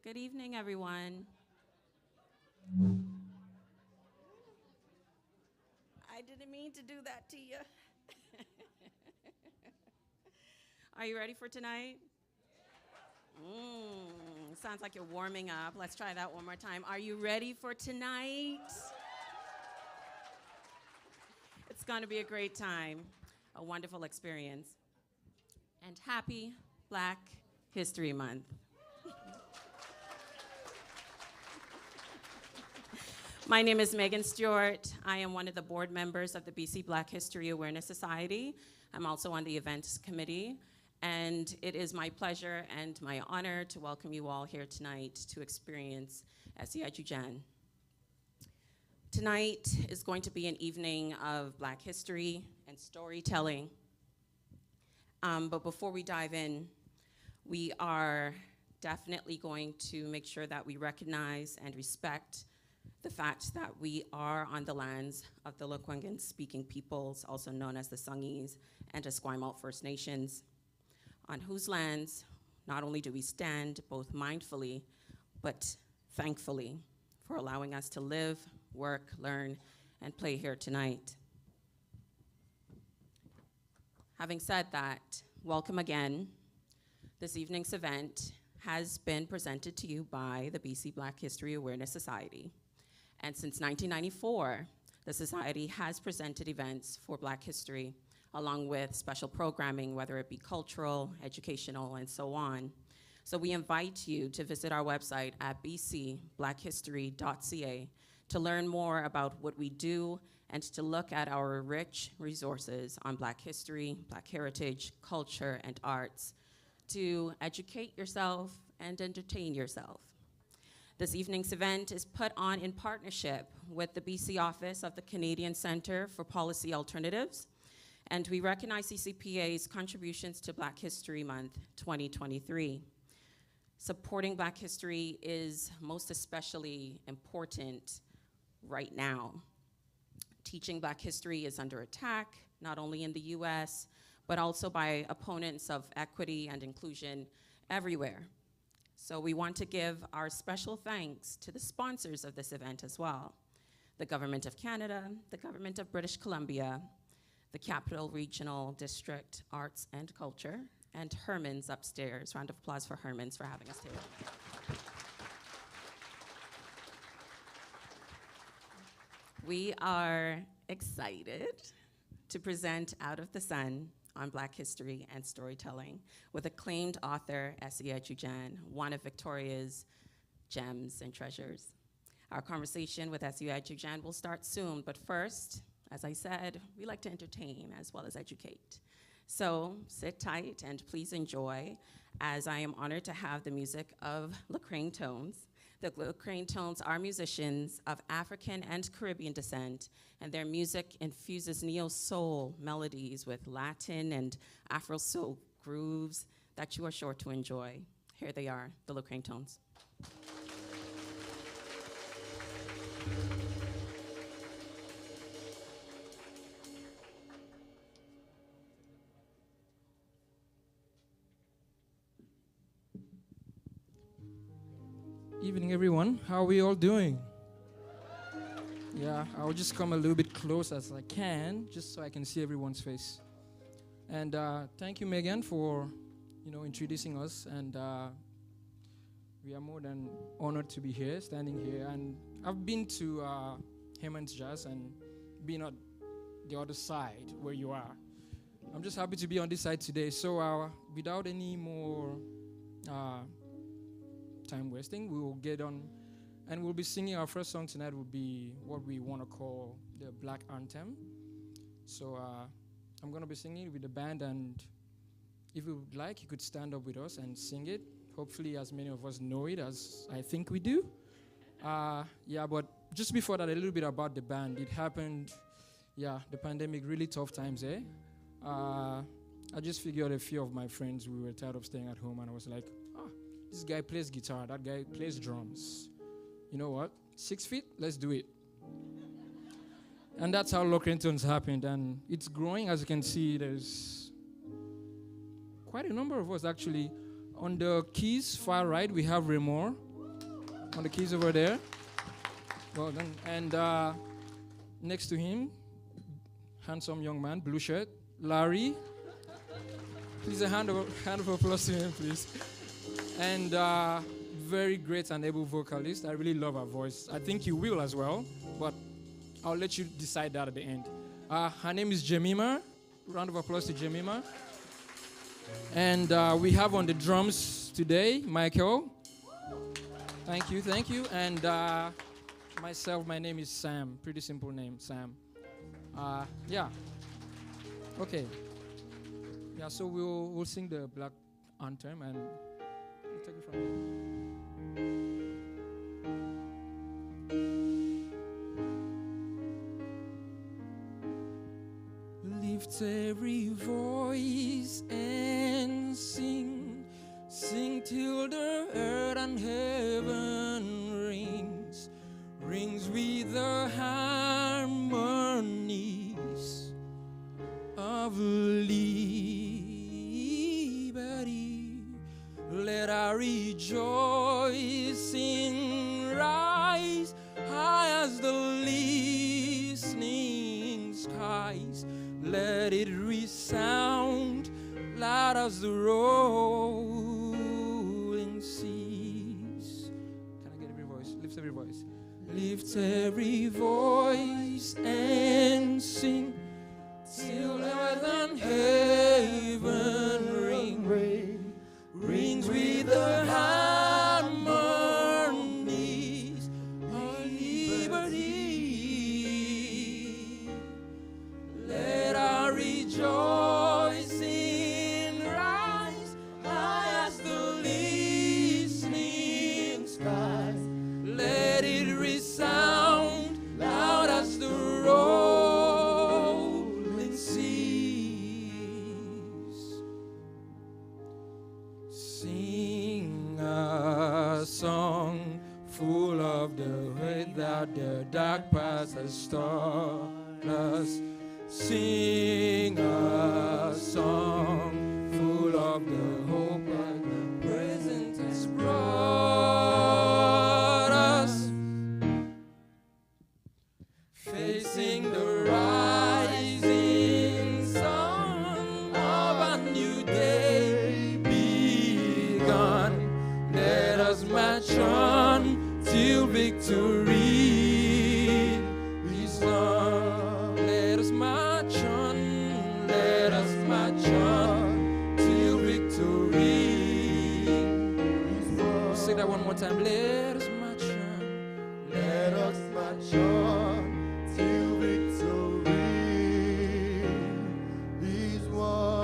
Good evening, everyone. I didn't mean to do that to you. Are you ready for tonight? Sounds like you're warming up. Let's try that one more time. Are you ready for tonight? It's going to be a great time, a wonderful experience. And happy Black History Month. My name is Megan Stewart. I am one of the board members of the BC Black History Awareness Society. I'm also on the events committee. And it is my pleasure and my honor to welcome you all here tonight to experience Esi Edugyan. Tonight is going to be an evening of Black history and storytelling. But before we dive in, we are definitely going to make sure that we recognize and respect the fact that we are on the lands of the Lekwungen-speaking peoples, also known as the Sanghees and Esquimalt First Nations, on whose lands not only do we stand both mindfully, but thankfully for allowing us to live, work, learn, and play here tonight. Having said that, welcome again. This evening's event has been presented to you by the BC Black History Awareness Society. And since 1994, the Society has presented events for Black history, along with special programming, whether it be cultural, educational, and so on. So we invite you to visit our website at bcblackhistory.ca to learn more about what we do and to look at our rich resources on Black history, Black heritage, culture, and arts, to educate yourself and entertain yourself. This evening's event is put on in partnership with the BC Office of the Canadian Centre for Policy Alternatives, and we recognize CCPA's contributions to Black History Month 2023. Supporting Black history is most especially important right now. Teaching Black history is under attack, not only in the US, but also by opponents of equity and inclusion everywhere. So we want to give our special thanks to the sponsors of this event as well: the Government of Canada, the Government of British Columbia, the Capital Regional District Arts and Culture, and Herman's upstairs. Round of applause for Herman's for having us here. We are excited to present Out of the Sun on Black history and storytelling with acclaimed author Esi Edugyan, one of Victoria's gems and treasures. Our conversation with Esi Edugyan will start soon, but first, as I said, we like to entertain as well as educate. So sit tight and please enjoy, as I am honored to have the music of Lecrae Tones. The Lecrae Tones are musicians of African and Caribbean descent, and their music infuses neo-soul melodies with Latin and Afro-soul grooves that you are sure to enjoy. Here they are, the Lecrae Tones. Evening, everyone. How are we all doing? Yeah, I'll just come a little bit close as I can, just so I can see everyone's face. And thank you, Megan, for introducing us. And we are more than honored to be here, standing here. And I've been to Herman's Jazz and been on the other side where you are. I'm just happy to be on this side today. So without any more time wasting, we will get on, and we'll be singing. Our first song tonight will be what we want to call the Black Anthem. So I'm going to be singing with the band, and if you would like, you could stand up with us and sing it. Hopefully as many of us know it as I think we do. Yeah, but just before that, a little bit about the band. It happened, the pandemic, really tough times, eh? I just figured a few of my friends, we were tired of staying at home, and I was like, this guy plays guitar, that guy plays drums. You know what? 6 feet, let's do it. And that's how Lecrae Tones happened. And it's growing, as you can see. There's quite a number of us, actually. On the keys, far right, we have Remor. on the keys over there. Well done. And next to him, handsome young man, blue shirt, Larry. Please a hand of applause to him, please. And very great and able vocalist. I really love her voice. I think you will as well, but I'll let you decide that at the end. Her name is Jemima. Round of applause to Jemima. And we have on the drums today, Michael. Thank you. And myself, my name is Sam. Pretty simple name, Sam. Yeah. Okay. Yeah, so we'll sing the Black Anthem and we'll take it from there. Lift every voice and sing, sing till the earth and heaven rings with the harmonies of liberty. Let our rejoicing rise high as the listening skies. Let it resound loud as the rolling seas. Can I get every voice? Lift every voice. Lift every voice and sing till earth and heaven rings with the harmonies of liberty. Let our rejoicing rise high as the listening skies. Let it resound loud as the rolling seas. Sing a song full of the way that the dark past has taught us. Sing a song full of the hope that the present has brought us. Facing the rising sun of a new day begun. Let us march on till victory is won. Let us march on till victory is won. Say that one more time. Let us march on. Let us march on till victory is won.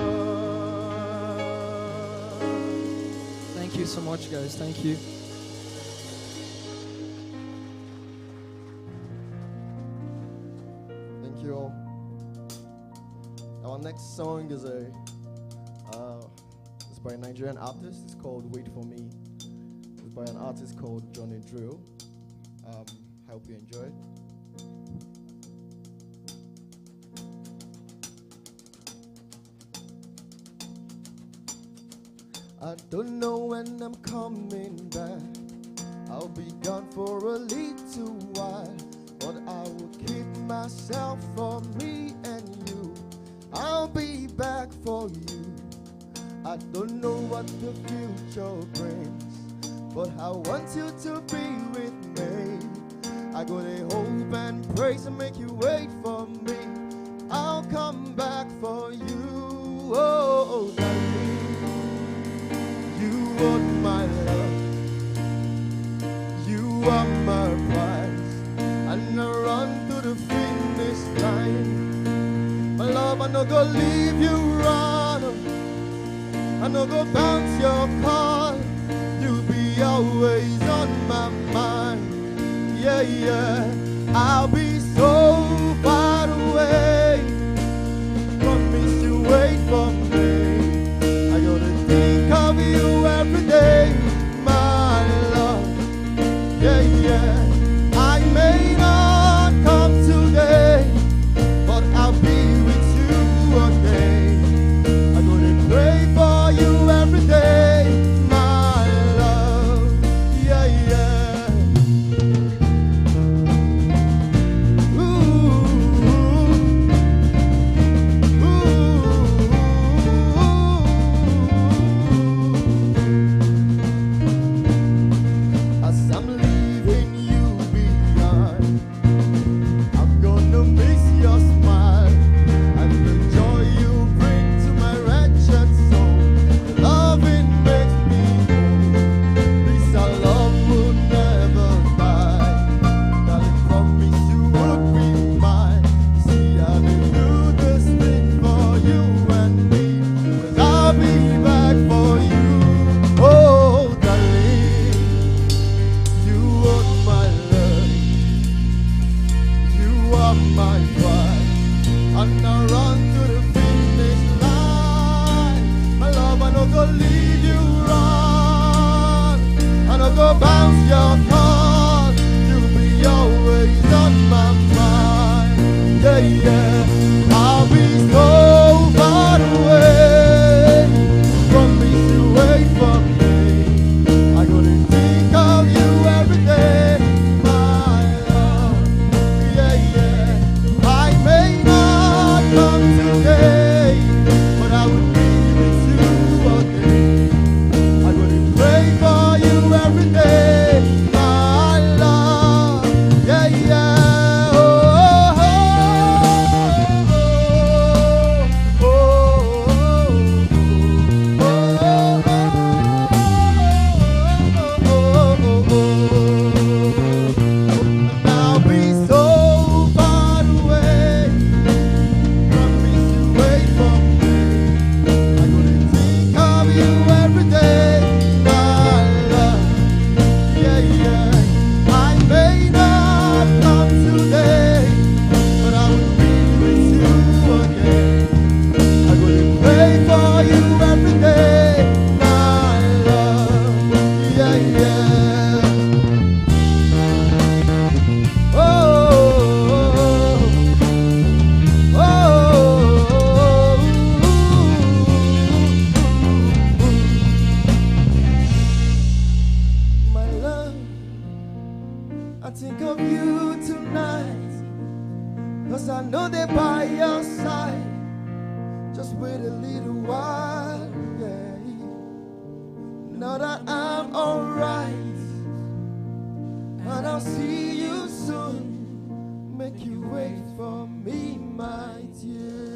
Thank you so much, guys. Thank you. Thank you all. Our next song is it's by a Nigerian artist. It's called Wait For Me. It's by an artist called Johnny Drill. I hope you enjoy it. I don't know when I'm coming back. I'll be gone for a little while, but I will keep myself for me and you. I'll be back for you. I don't know what the future brings, but I want you to be with me. I got a hope and praise to make you wait for me. I'll come back for you. Oh, darling, you are my love. You are my prize, and I run to the finish line. My love, I no go leave you run. I no go bounce your call. You'll be always on my mind. Yeah, yeah. I'll be so far away. Promise you wait for me. I gotta think of you every day, my love. Yeah, yeah. I may not come today, but I'll be with you again. I gotta pray for you every day, my love. Yeah, yeah. as I'm leaving you behind. I'm gonna miss your smile and the joy you bring to my wretched soul. Your loving makes me whole. This our love will never die. Darling, promise you would be mine. See, I will do this thing for you and me. 'Cause I'll be back for you. Oh, darling, you are my love. You are my pride. And I run to the finish line. My love, I don't go leave you run. I don't go bounce your heart. You'll be always on my mind. Yeah, yeah. I'll be so far away. Promise you wait for me. I gonna think of you every day, my love. Yeah, yeah. I may not come today, but I will be with you again. I gonna pray for you every day, my love. Yeah, yeah. Oh, oh, oh, oh, I'll be so far away. Promise you wait for me. I'm gonna think of you every day, my love. Yeah, yeah. I may not come today, but I will be with you again. I'm gonna pray for you every day, my love. Yeah, yeah. Oh, oh, my love, I think of you tonight, 'cause I know they're by your side. Just wait a little while, yeah. Now that I'm alright, and I'll see you soon. Make you wait for me, my dear.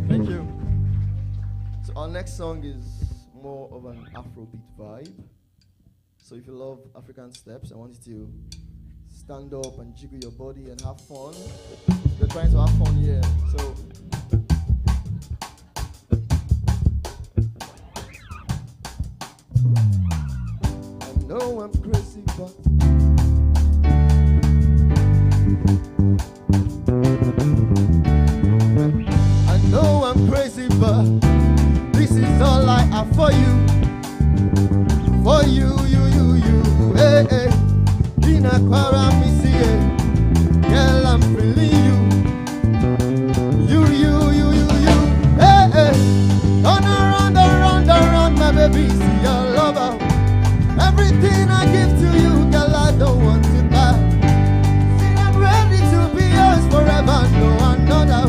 Thank you. So our next song is more of an Afrobeat vibe. So if you love African steps, I want you to stand up and jiggle your body and have fun. We're trying to have fun here. So I know I'm crazy, but I know I'm crazy, but this is all I have for you. For you, hey, hey. In a quarrel, me see it. Girl, I'm feeling you. You, hey, hey. Turn around, my baby, see your lover. Everything I give to you, girl, I don't want to buy. See, I'm ready to be yours forever, no another.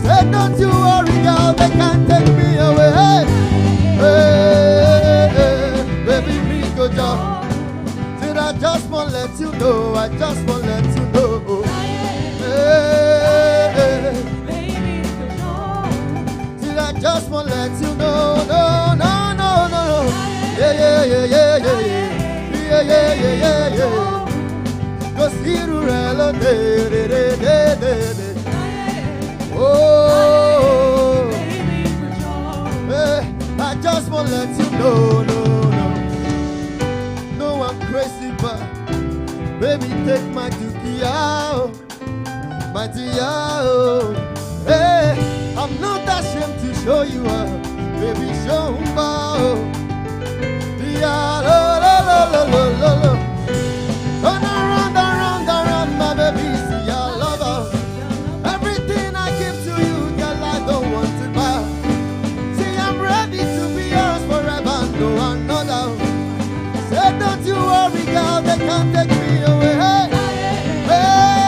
Say, don't you worry, girl, they can't take me away. Hey, baby, me go down. Said I just wanna let you know, I just wanna let you know. Hey, said I just wanna let you know, no. Yeah. Cause you really oh, I just wanna let you know, no, I'm crazy, but baby, take my dookie out, my dear. Hey, I'm not ashamed to show you up, baby, show me. Yeah, lo. Turn around, my baby, see your lover. Everything I give to you, girl, I don't want to buy. See, I'm ready to be yours forever, no another. Say, don't you worry, girl, they can't take me away. Hey,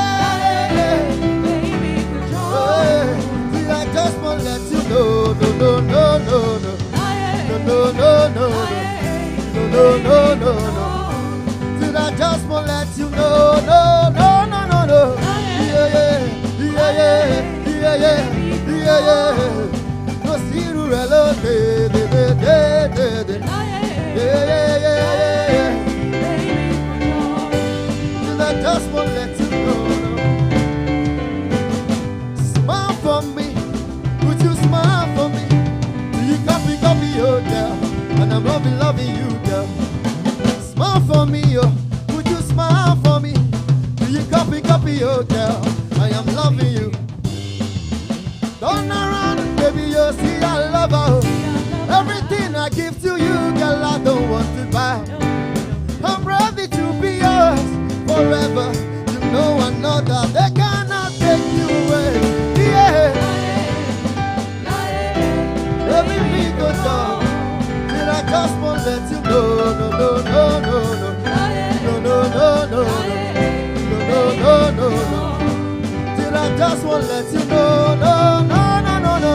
I just want to let you know, no, no, no, no,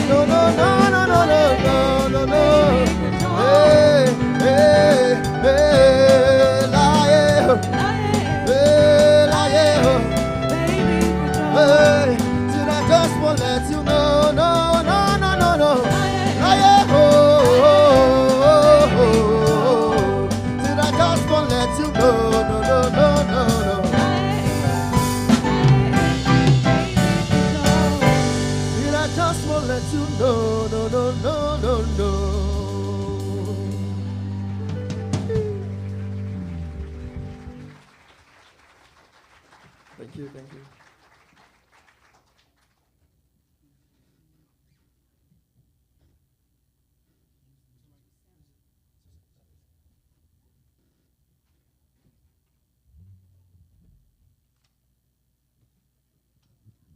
no, no, no, no, no, no, no, no, no. Hey, hey, hey, lie, hey, lie, hey. Did I just want to let you know, no, no, no, no, no, lie, oh. Did I just want to let you know, no, no, no, no, no. Did I just want to let you know, no, no, no, no, no. Thank you, thank you.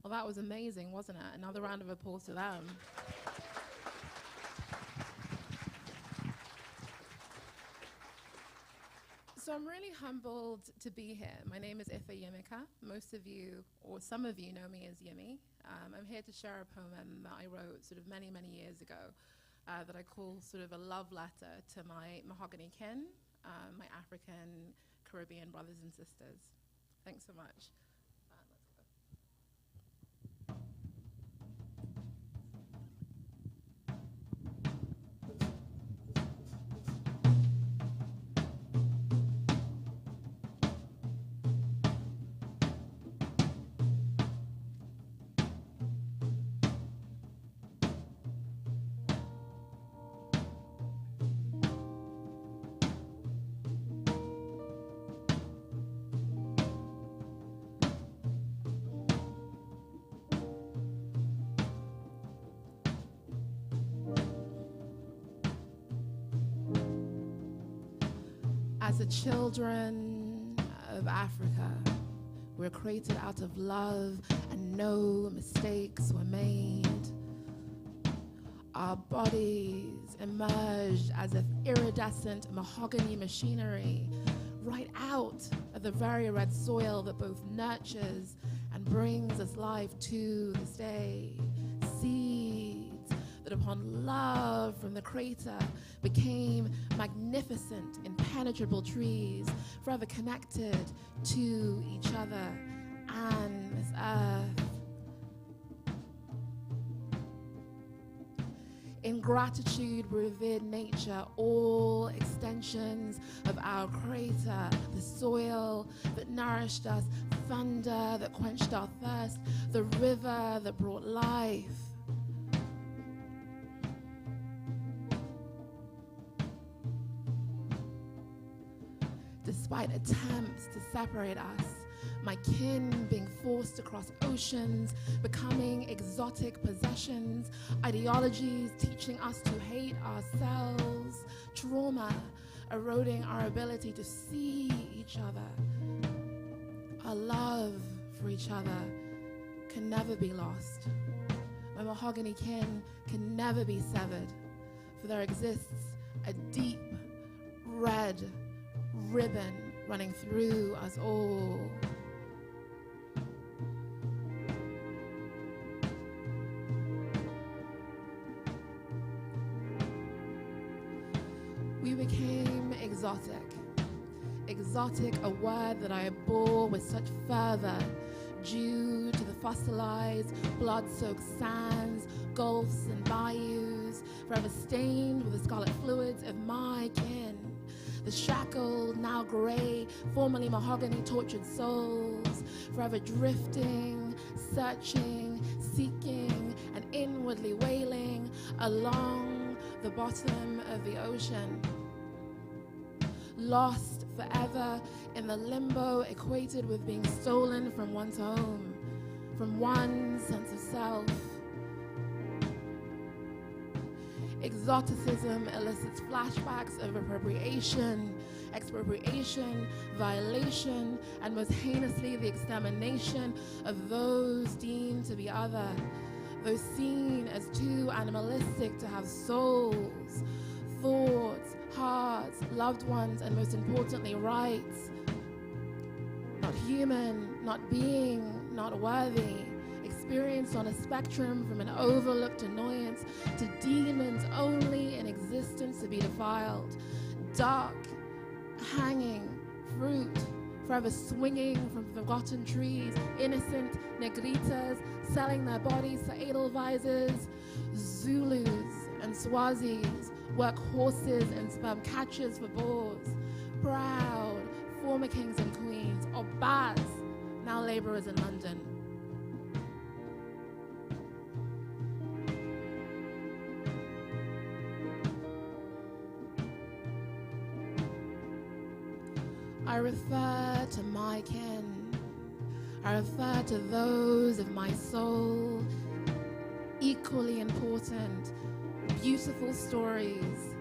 Well, that was amazing, wasn't it? Another round of applause to them. So I'm really humbled to be here. My name is Esi Edugyan. Most of you, or some of you, know me as Yemi. I'm here to share a poem that I wrote sort of many, many years ago that I call sort of a love letter to my mahogany kin, my African Caribbean brothers and sisters. Thanks so much. As the children of Africa, we're created out of love and no mistakes were made. Our bodies emerged as if iridescent mahogany machinery right out of the very red soil that both nurtures and brings us life to this day. Seeds that upon love from the Creator became magnificent, impenetrable trees, forever connected to each other and this earth. In gratitude, we revered nature, all extensions of our Creator, the soil that nourished us, thunder that quenched our thirst, the river that brought life. Despite attempts to separate us, my kin being forced to cross oceans, becoming exotic possessions, ideologies teaching us to hate ourselves, trauma eroding our ability to see each other. Our love for each other can never be lost. My mahogany kin can never be severed, for there exists a deep red ribbon running through us all. We became exotic. Exotic, a word that I bore with such fervor, due to the fossilized, blood-soaked sands, gulfs and bayous, forever stained with the scarlet fluids of my kin. The shackled, now gray, formerly mahogany tortured souls, forever drifting, searching, seeking, and inwardly wailing along the bottom of the ocean. Lost forever in the limbo equated with being stolen from one's home, from one's sense of self. Exoticism elicits flashbacks of appropriation, expropriation, violation, and most heinously the extermination of those deemed to be other, those seen as too animalistic to have souls, thoughts, hearts, loved ones, and most importantly, rights. Not human, not being, not worthy. experience on a spectrum from an overlooked annoyance to demons only in existence to be defiled. Dark, hanging, fruit, forever swinging from forgotten trees, innocent negritas selling their bodies for edelweisers. Zulus and Swazis work horses and sperm catchers for boars. Proud, former kings and queens, or Baz, now laborers in London. I refer to my kin. I refer to those of my soul. Equally important, beautiful stories.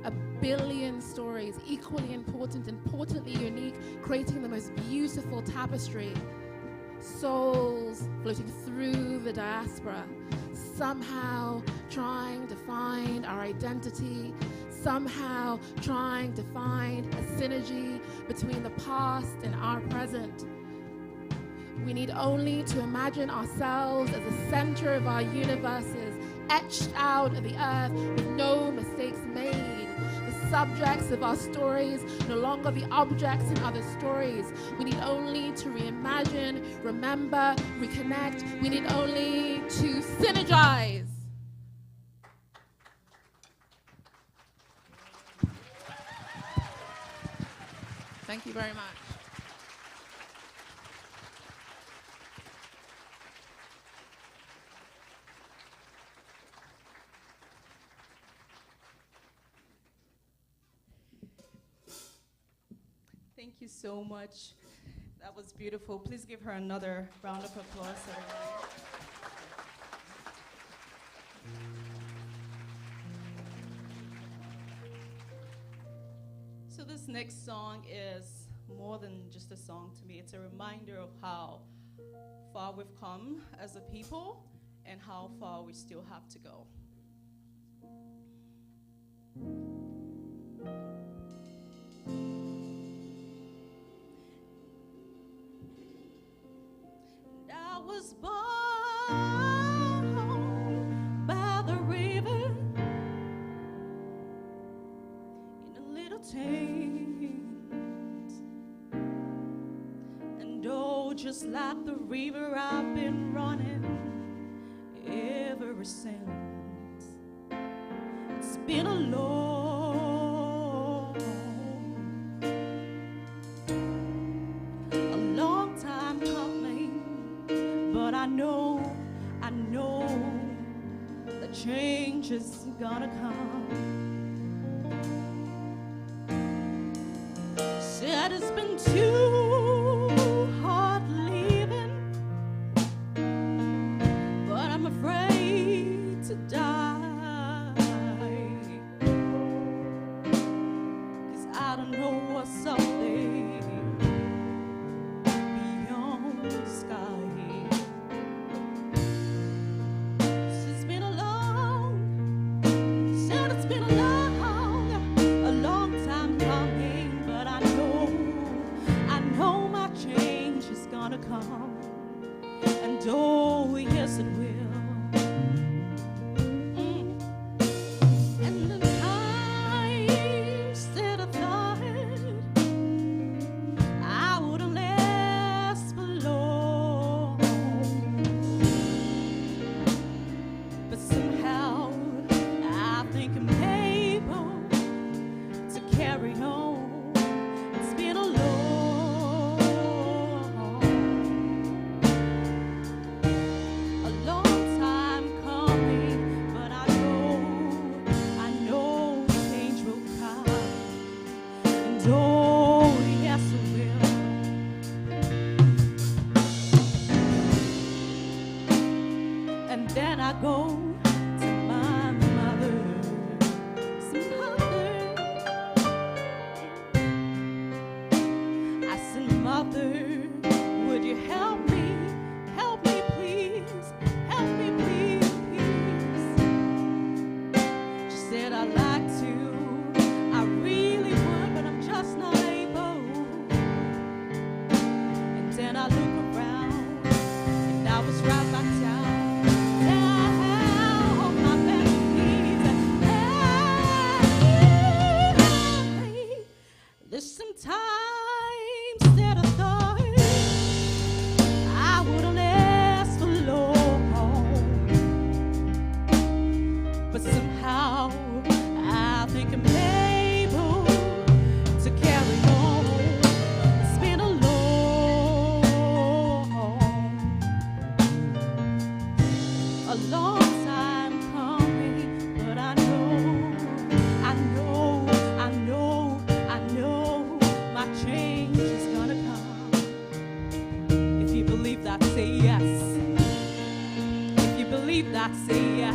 1 billion stories, equally important, importantly unique, creating the most beautiful tapestry. Souls floating through the diaspora, somehow trying to find our identity, somehow trying to find a synergy between the past and our present. We need only to imagine ourselves as the center of our universes, etched out of the earth with no mistakes made. The subjects of our stories, no longer the objects in other stories. We need only to reimagine, remember, reconnect. We need only to synergize. Thank you very much. Thank you so much. That was beautiful. Please give her another round of applause, everyone. So this next song is more than just a song to me. It's a reminder of how far we've come as a people and how far we still have to go. I was born by the river in a little tent, and oh, just like the river, I've been running ever since. It's been a long time coming, but I know the change is gonna come. Said it's been too hard living, but I'm afraid to die, 'cause I don't know what's up there beyond the sky. It's been a long time coming, but I know my change is gonna come, and oh yes it will. And the times that I thought I wouldn't last for long, but somehow I think I'm able to carry on. It's been a long time coming, but I know change will come, and oh yes it will. And then I go to my mother. I said, Mother, would you help me? Help me, please. Help me, please. She said, I'd like to. I really would, but I'm just not able. And then I look around, and I was right back down long time coming, but I know my change is gonna come. If you believe that, say yes. If you believe that, say yes.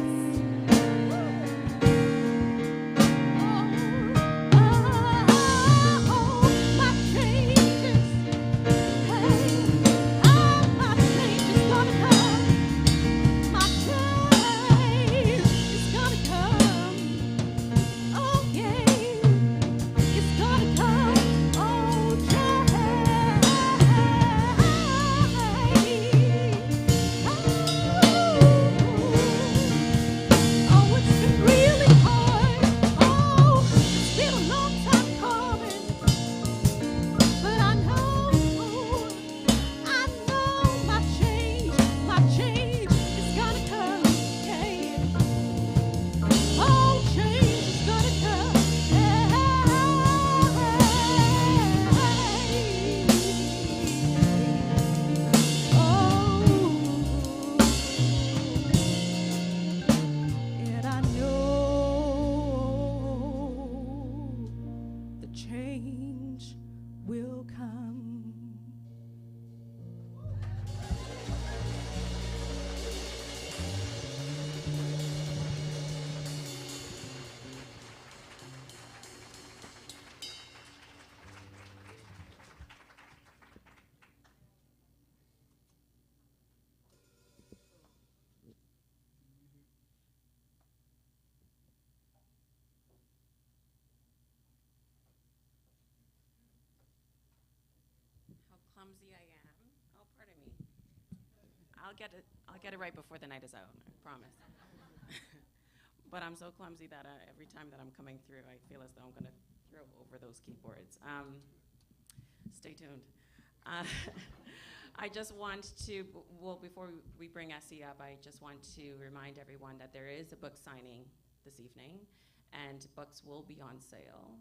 Change will come. Clumsy I am. Oh, pardon me. I'll get it right before the night is out, I promise. But I'm so clumsy that every time that I'm coming through, I feel as though I'm gonna throw over those keyboards. Stay tuned. I just want to, well, before we bring Esi up, I just want to remind everyone that there is a book signing this evening, and books will be on sale.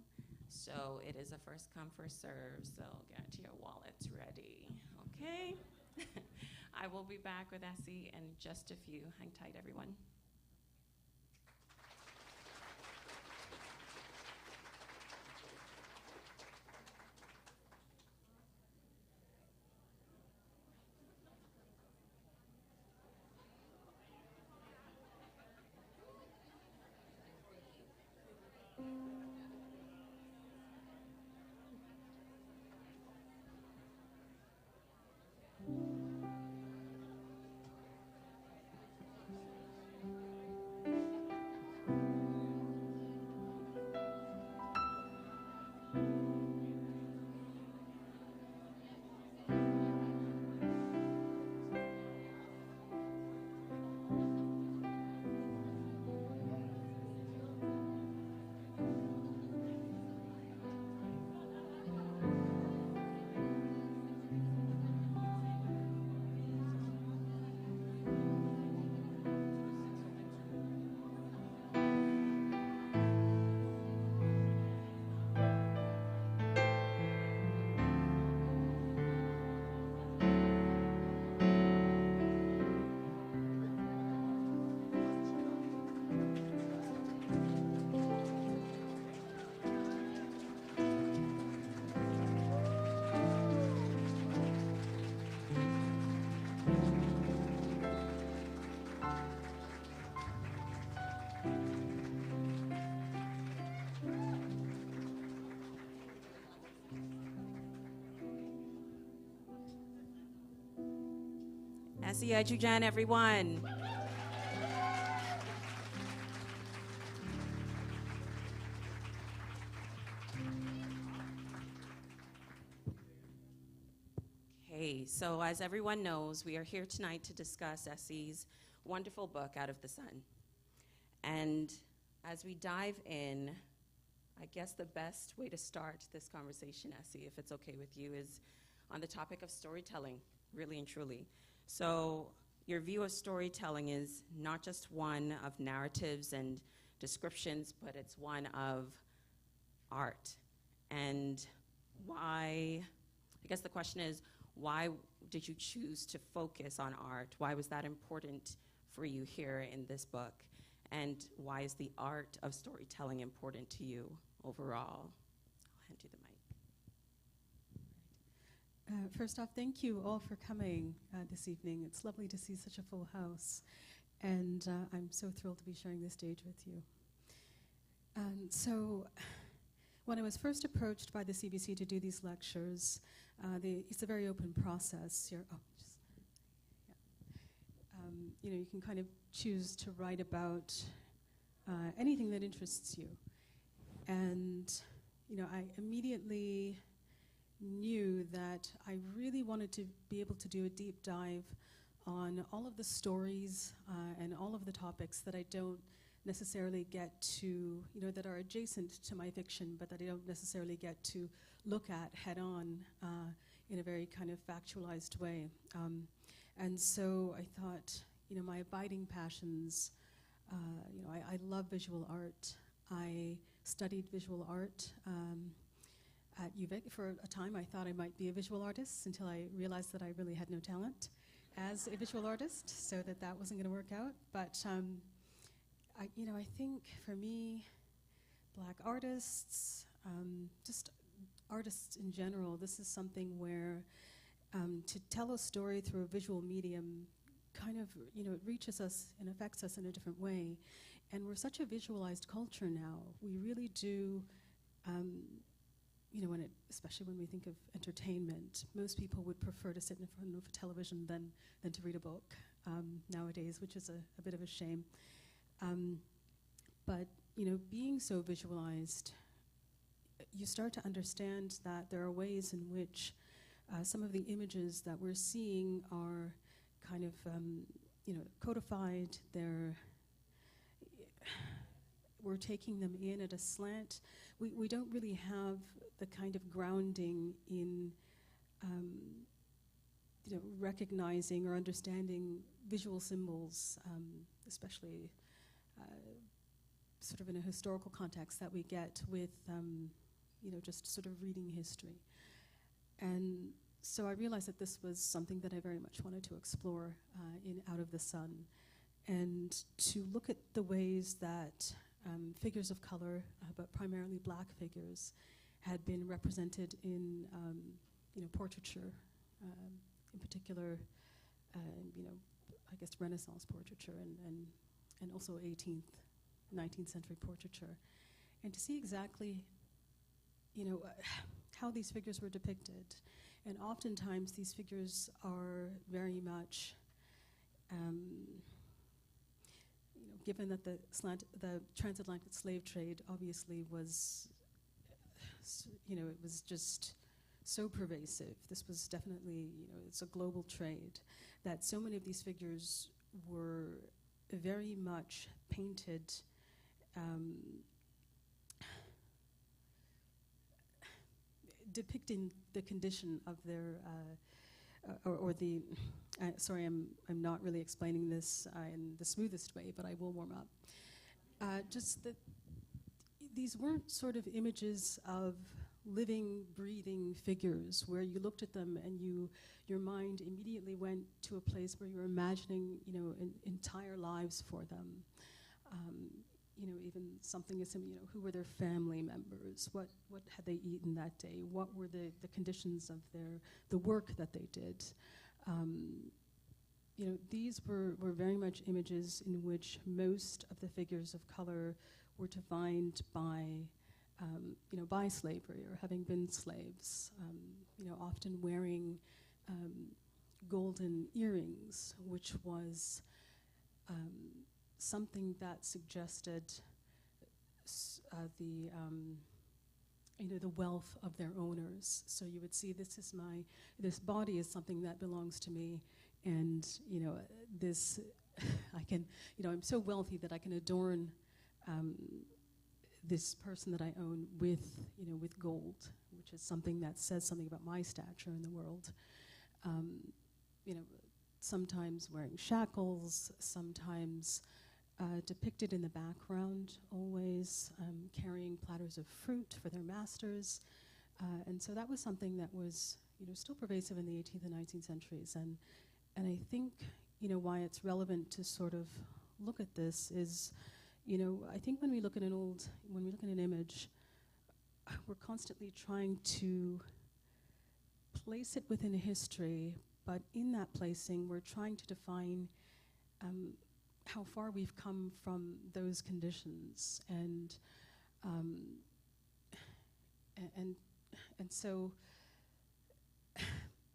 So it is a first come, first serve, so get your wallets ready, okay? I will be back with Esi in just a few. Hang tight, everyone. Esi Edugyan, everyone. Okay, so as everyone knows, we are here tonight to discuss Esi's wonderful book, Out of the Sun. And as we dive in, I guess the best way to start this conversation, Esi, if it's okay with you, is on the topic of storytelling, really and truly. So your view of storytelling is not just one of narratives and descriptions, but it's one of art. And why, I guess the question is, why did you choose to focus on art? Why was that important for you here in this book? And why is the art of storytelling important to you overall? I'll hand you the mic. First off, thank you all for coming this evening. It's lovely to see such a full house, and I'm so thrilled to be sharing this stage with you. So, when I was first approached by the CBC to do these lectures, it's a very open process. You can kind of choose to write about anything that interests you. And, I immediately knew that I really wanted to be able to do a deep dive on all of the stories and all of the topics that I don't necessarily get to, that are adjacent to my fiction, but that I don't necessarily get to look at head on in a very kind of factualized way. And so I thought, my abiding passions, I love visual art. I studied visual art at UVic. For a time, I thought I might be a visual artist until I realized that I really had no talent as a visual artist, so that wasn't going to work out. But I think for me, Black artists, just artists in general, this is something where to tell a story through a visual medium kind of, it reaches us and affects us in a different way. And we're such a visualized culture now. We really do, especially when we think of entertainment, most people would prefer to sit in front of a television than to read a book nowadays, which is a bit of a shame. But being so visualized, you start to understand that there are ways in which some of the images that we're seeing are kind of, codified. We're taking them in at a slant. We don't really have the kind of grounding in, recognizing or understanding visual symbols, especially sort of in a historical context that we get with, just sort of reading history. And so I realized that this was something that I very much wanted to explore in Out of the Sun, and to look at the ways that figures of color, but primarily Black figures, had been represented in, portraiture, in particular, I guess Renaissance portraiture and also 18th, 19th century portraiture, and to see exactly, how these figures were depicted. And oftentimes these figures are very much, given that the transatlantic slave trade obviously was, it was just so pervasive. This was definitely, it's a global trade, that so many of these figures were very much painted depicting the condition of their, sorry, I'm not really explaining this in the smoothest way, but I will warm up. Just that these weren't sort of images of living, breathing figures where you looked at them and your mind immediately went to a place where you were imagining, entire lives for them. Even something as, who were their family members? What had they eaten that day? What were the conditions of the work that they did? These were very much images in which most of the figures of color were defined by, by slavery or having been slaves. Often wearing golden earrings, which was something that suggested the wealth of their owners. So you would see, this body is something that belongs to me, and this, I'm so wealthy that I can adorn this person that I own with gold, which is something that says something about my stature in the world. Sometimes wearing shackles, sometimes depicted in the background, always carrying platters of fruit for their masters. And so that was something that was still pervasive in the 18th and 19th centuries. And I think why it's relevant to sort of look at this is, I think when we look at an image, we're constantly trying to place it within history, but in that placing, we're trying to define how far we've come from those conditions, and so,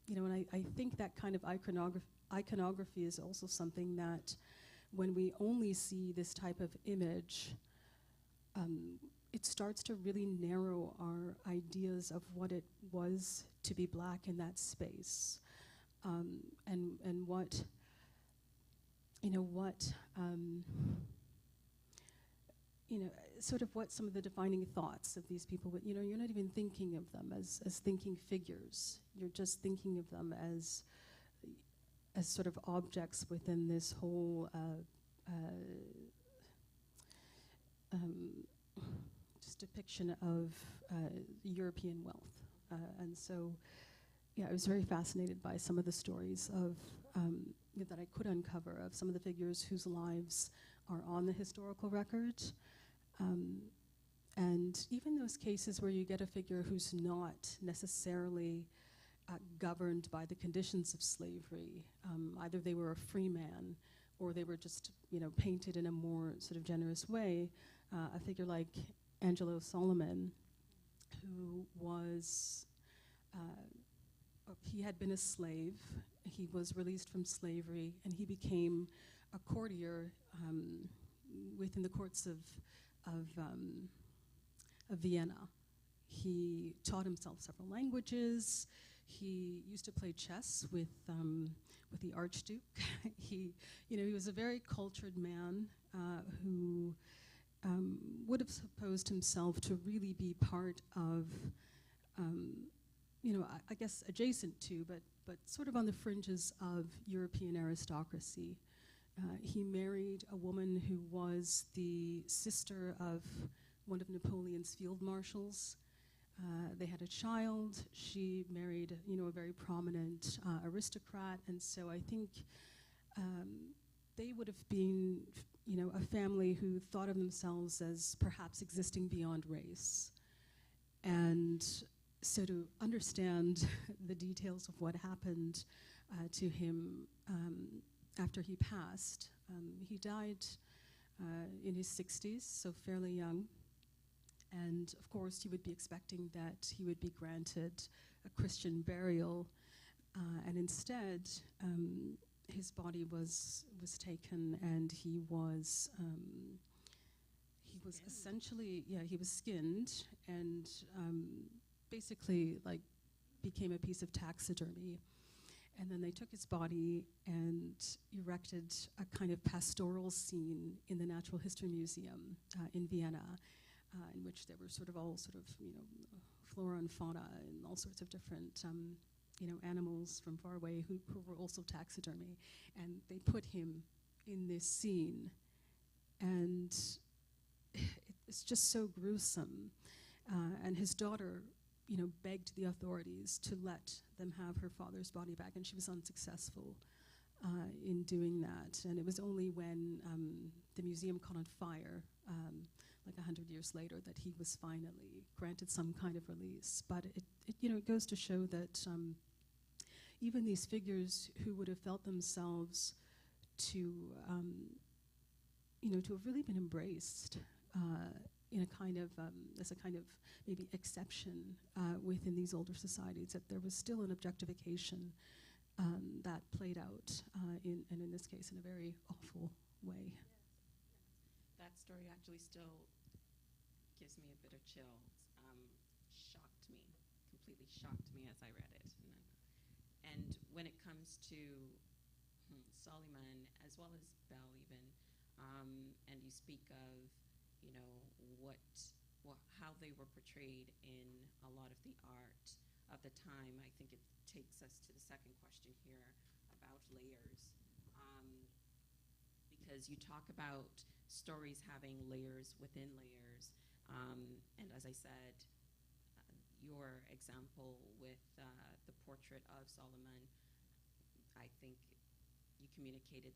and I think that kind of iconography is also something that, when we only see this type of image, it starts to really narrow our ideas of what it was to be black in that space, and what sort of what some of the defining thoughts of these people. You're not even thinking of them as thinking figures. You're just thinking of them as sort of objects within this whole just depiction of European wealth. And so, I was very fascinated by some of the stories of that I could uncover of some of the figures whose lives are on the historical record. And even those cases where you get a figure who's not necessarily governed by the conditions of slavery, either they were a free man or they were just, painted in a more sort of generous way. A figure like Angelo Solomon, who was, he had been a slave. He was released from slavery, and he became a courtier within the courts of Vienna. He taught himself several languages. He used to play chess with the Archduke. he was a very cultured man who would have supposed himself to really be part of, I guess adjacent to, but sort of on the fringes of European aristocracy. He married a woman who was the sister of one of Napoleon's field marshals. They had a child. She married, a very prominent aristocrat, and so I think they would have been, a family who thought of themselves as perhaps existing beyond race. And so to understand the details of what happened to him after he passed, he died in his 60s, so fairly young. And of course, you would be expecting that he would be granted a Christian burial, and instead, his body was taken, and he was essentially, he was skinned, and basically like became a piece of taxidermy. And then they took his body and erected a kind of pastoral scene in the Natural History Museum in Vienna, in which there were sort of flora and fauna and all sorts of different animals from far away who were also taxidermy. And they put him in this scene, and it's just so gruesome. And his daughter, begged the authorities to let them have her father's body back, and she was unsuccessful in doing that. And it was only when the museum caught on fire, like 100 years later, that he was finally granted some kind of release. But it goes to show that even these figures who would have felt themselves to have really been embraced in a kind of as a kind of maybe exception within these older societies, that there was still an objectification that played out and in this case in a very awful way. That story actually still gives me a bit of chills. Completely shocked me as I read it. And when it comes to Solomon, as well as Bell even, and you speak of, how they were portrayed in a lot of the art of the time, I think it takes us to the second question here about layers. Because you talk about stories having layers within layers, and as I said, your example with the portrait of Solomon, I think you communicated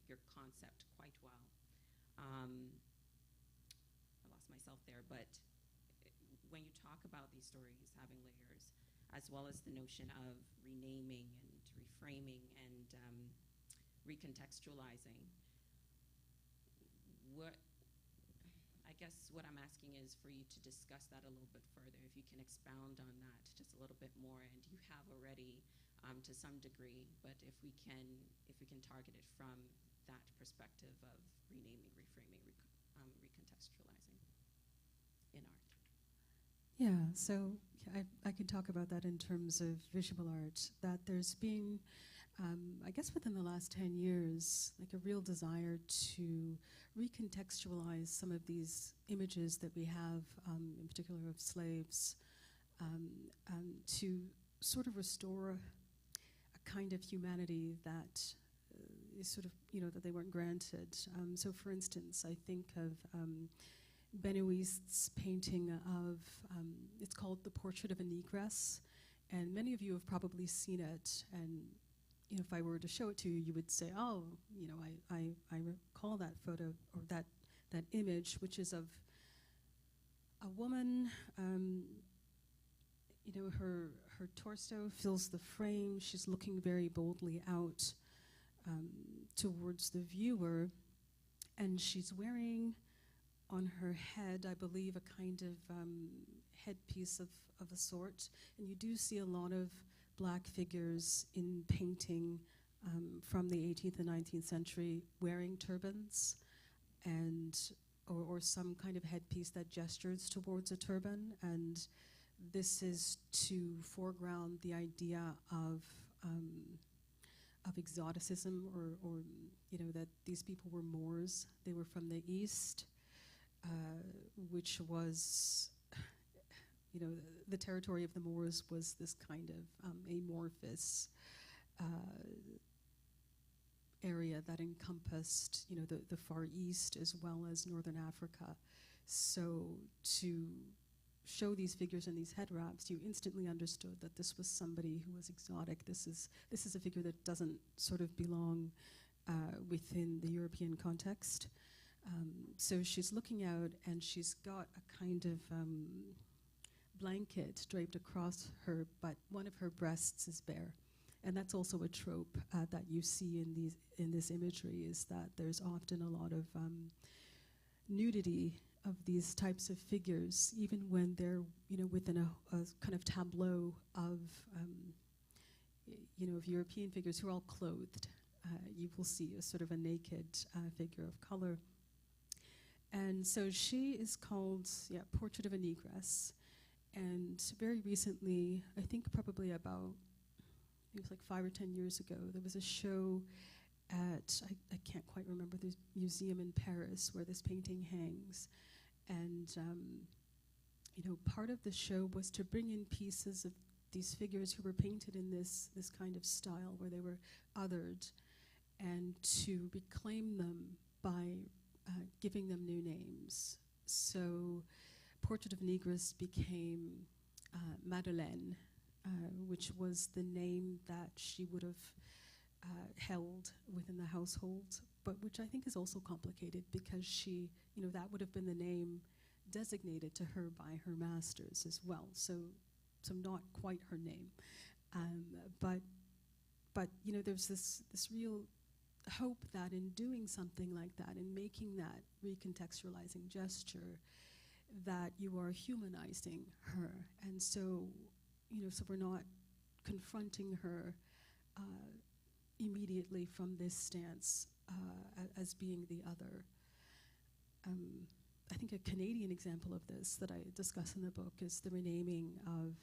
your concept quite well. I lost myself there, but when you talk about these stories having layers, as well as the notion of renaming and reframing and recontextualizing, I guess what I'm asking is for you to discuss that a little bit further, if you can expound on that just a little bit more, and you have already to some degree, but if we can target it from that perspective of renaming, reframing, recontextualizing in art. Yeah, so I can talk about that in terms of visual art, that there's been, I guess within the last 10 years, like a real desire to recontextualize some of these images that we have, in particular of slaves, to sort of restore a kind of humanity that is sort of, that they weren't granted. So for instance, I think of Benoist's painting of, it's called The Portrait of a Negress, and many of you have probably seen it, and if I were to show it to you, you would say, oh, I recall that photo, or that image, which is of a woman, her torso fills the frame, she's looking very boldly out towards the viewer, and she's wearing on her head, I believe, a kind of headpiece of a sort. And you do see a lot of black figures in painting from the 18th and 19th century wearing turbans and or some kind of headpiece that gestures towards a turban. And this is to foreground the idea of exoticism, or that these people were Moors. They were from the East, which was, the territory of the Moors was this kind of amorphous area that encompassed, the Far East as well as Northern Africa. So to show these figures and these head wraps, you instantly understood that this was somebody who was exotic. This is a figure that doesn't sort of belong within the European context. So she's looking out, and she's got a kind of blanket draped across her, but one of her breasts is bare. And that's also a trope that you see in this imagery, is that there's often a lot of nudity of these types of figures, even when they're within a kind of tableau of of European figures who are all clothed. You will see a sort of a naked figure of color. And so she is called Portrait of a Negress. And very recently, I think probably about, it was like 5 or 10 years ago, there was a show at, I can't quite remember, the museum in Paris where this painting hangs. And, part of the show was to bring in pieces of these figures who were painted in this kind of style where they were othered, and to reclaim them by giving them new names. So Portrait of Negress became Madeleine, which was the name that she would have held within the household, but which I think is also complicated because she, that would have been the name designated to her by her masters as well. So not quite her name, but there's this real hope that in doing something like that, in making that recontextualizing gesture, that you are humanizing her. And so, so we're not confronting her immediately from this stance as being the other. I think a Canadian example of this that I discuss in the book is the renaming of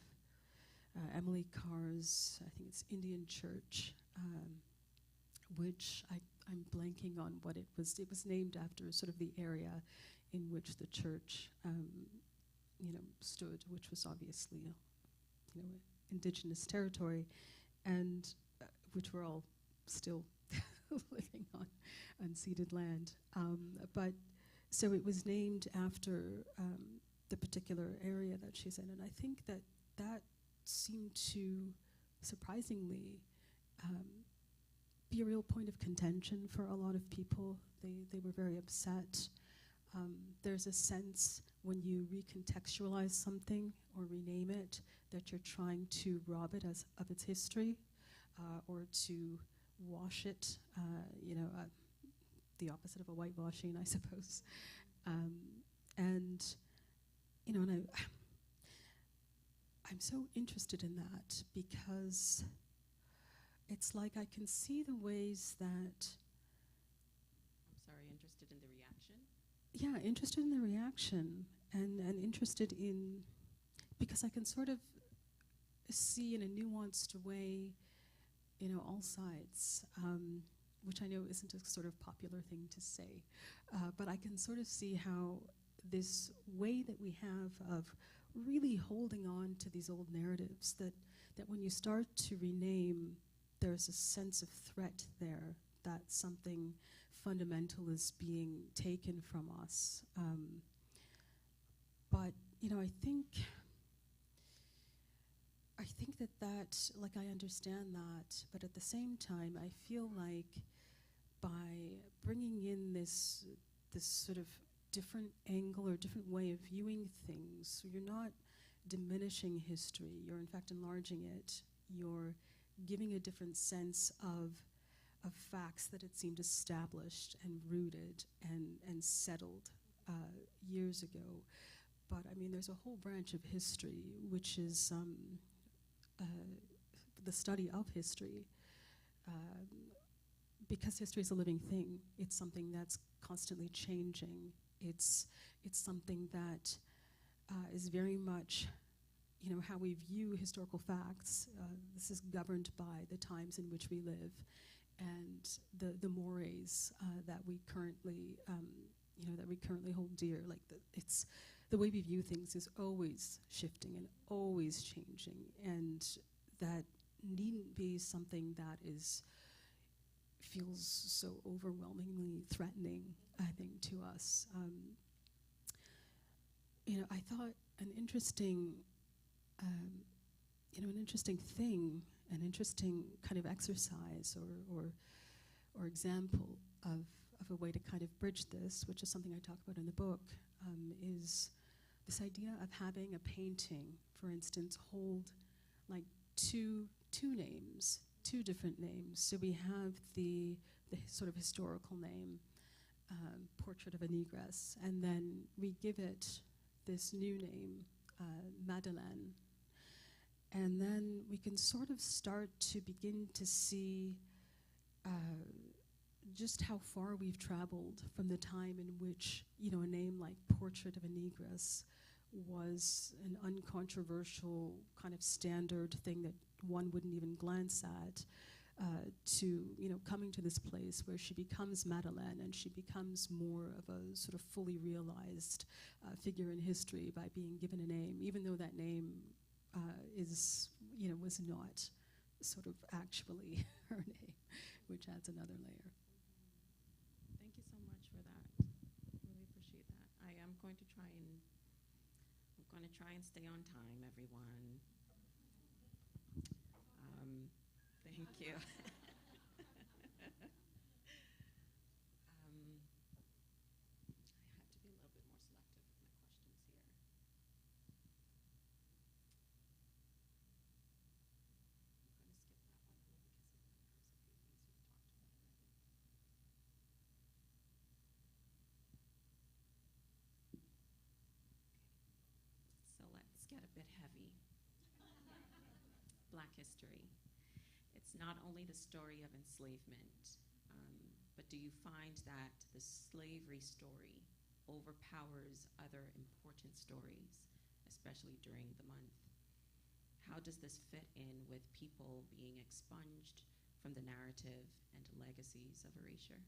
Emily Carr's, I think it's Indian Church, which I'm blanking on what it was. It was named after sort of the area in which the church, stood, which was obviously, indigenous territory, and which we're all still living on unceded land. But so it was named after the particular area that she's in, and I think that seemed to surprisingly be a real point of contention for a lot of people. They were very upset. There's a sense when you recontextualize something or rename it that you're trying to rob it of its history or to wash it, the opposite of a whitewashing, I suppose. And I'm so interested in that because it's like I can see the ways that... I'm sorry, interested in the reaction? Yeah, interested in the reaction and interested in... Because I can sort of see in a nuanced way, all sides, which I know isn't a sort of popular thing to say. But I can sort of see how this way that we have of really holding on to these old narratives, that when you start to rename, there's a sense of threat there, that something fundamental is being taken from us. But, I think that, like, I understand that, but at the same time, I feel like by bringing in this sort of different angle or different way of viewing things, you're not diminishing history, you're in fact enlarging it. You're giving a different sense of facts that had seemed established and rooted and settled years ago. But I mean, there's a whole branch of history, which is the study of history. Because history is a living thing, it's something that's constantly changing. It's something that is very much, how we view historical facts. This is governed by the times in which we live, and the mores that we currently, hold dear. Like it's the way we view things is always shifting and always changing, and that needn't be something that feels so overwhelmingly threatening, I think, to us. I thought an interesting thing, an interesting kind of exercise or example of a way to kind of bridge this, which is something I talk about in the book, is this idea of having a painting, for instance, hold like two names, two different names. So we have the sort of historical name, Portrait of a Negress, and then we give it this new name, Madeleine. And then we can sort of start to begin to see just how far we've traveled from the time in which, a name like Portrait of a Negress was an uncontroversial kind of standard thing that one wouldn't even glance at, to coming to this place where she becomes Madeleine and she becomes more of a sort of fully realized figure in history by being given a name, even though that name was not sort of actually her name, which adds another layer. Thank you so much for that. Really appreciate that. I am going to try and stay on time, everyone. Thank you. Get a bit heavy. Black history. It's not only the story of enslavement, but do you find that the slavery story overpowers other important stories, especially during the month? How does this fit in with people being expunged from the narrative and legacies of erasure?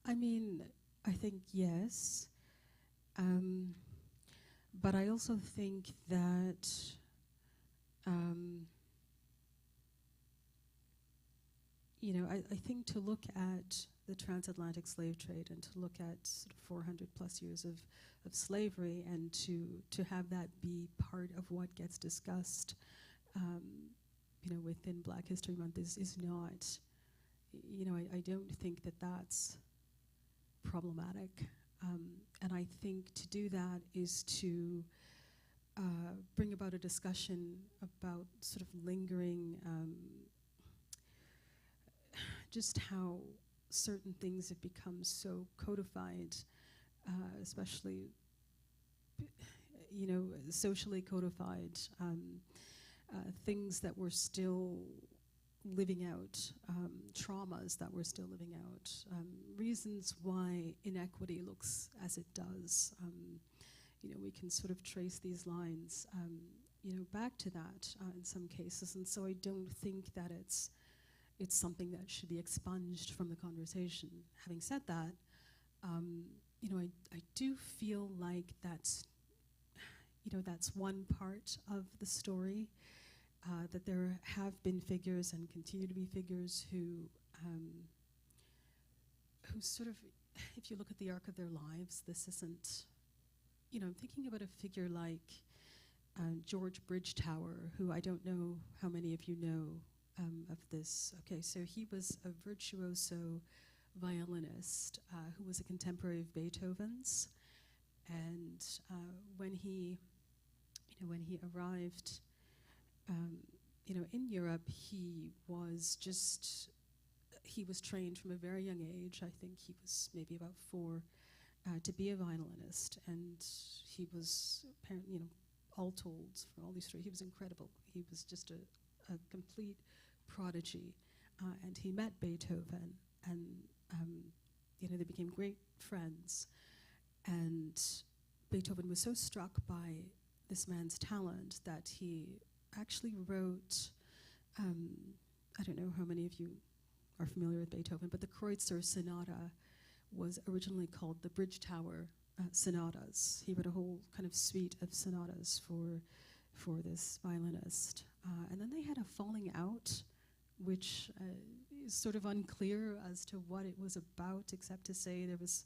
I mean, I think yes, but I also think that I think to look at the transatlantic slave trade and to look at sort of 400 plus years of slavery and to have that be part of what gets discussed, within Black History Month is not, I don't think that that's problematic. And I think to do that is to bring about a discussion about sort of lingering, just how certain things have become so codified, especially, socially codified, things that we're still living out, traumas that we're still living out, reasons why inequity looks as it does. We can sort of trace these lines, back to that in some cases, and so I don't think that it's something that should be expunged from the conversation. Having said that, I do feel like that's one part of the story, that there have been figures and continue to be figures who sort of, if you look at the arc of their lives, this isn't, I'm thinking about a figure like George Bridgetower, who I don't know how many of you know of this. Okay, so he was a virtuoso violinist who was a contemporary of Beethoven's, and when he arrived, in Europe, he was trained from a very young age. I think he was maybe about 4 to be a violinist, and he was apparently, all told from all these stories, he was incredible. He was just a complete prodigy, and he met Beethoven, and they became great friends. And Beethoven was so struck by this man's talent that he actually wrote, I don't know how many of you are familiar with Beethoven, but the Kreutzer Sonata was originally called the Bridgetower Sonatas. He wrote a whole kind of suite of sonatas for this violinist. And then they had a falling out, which is sort of unclear as to what it was about, except to say there was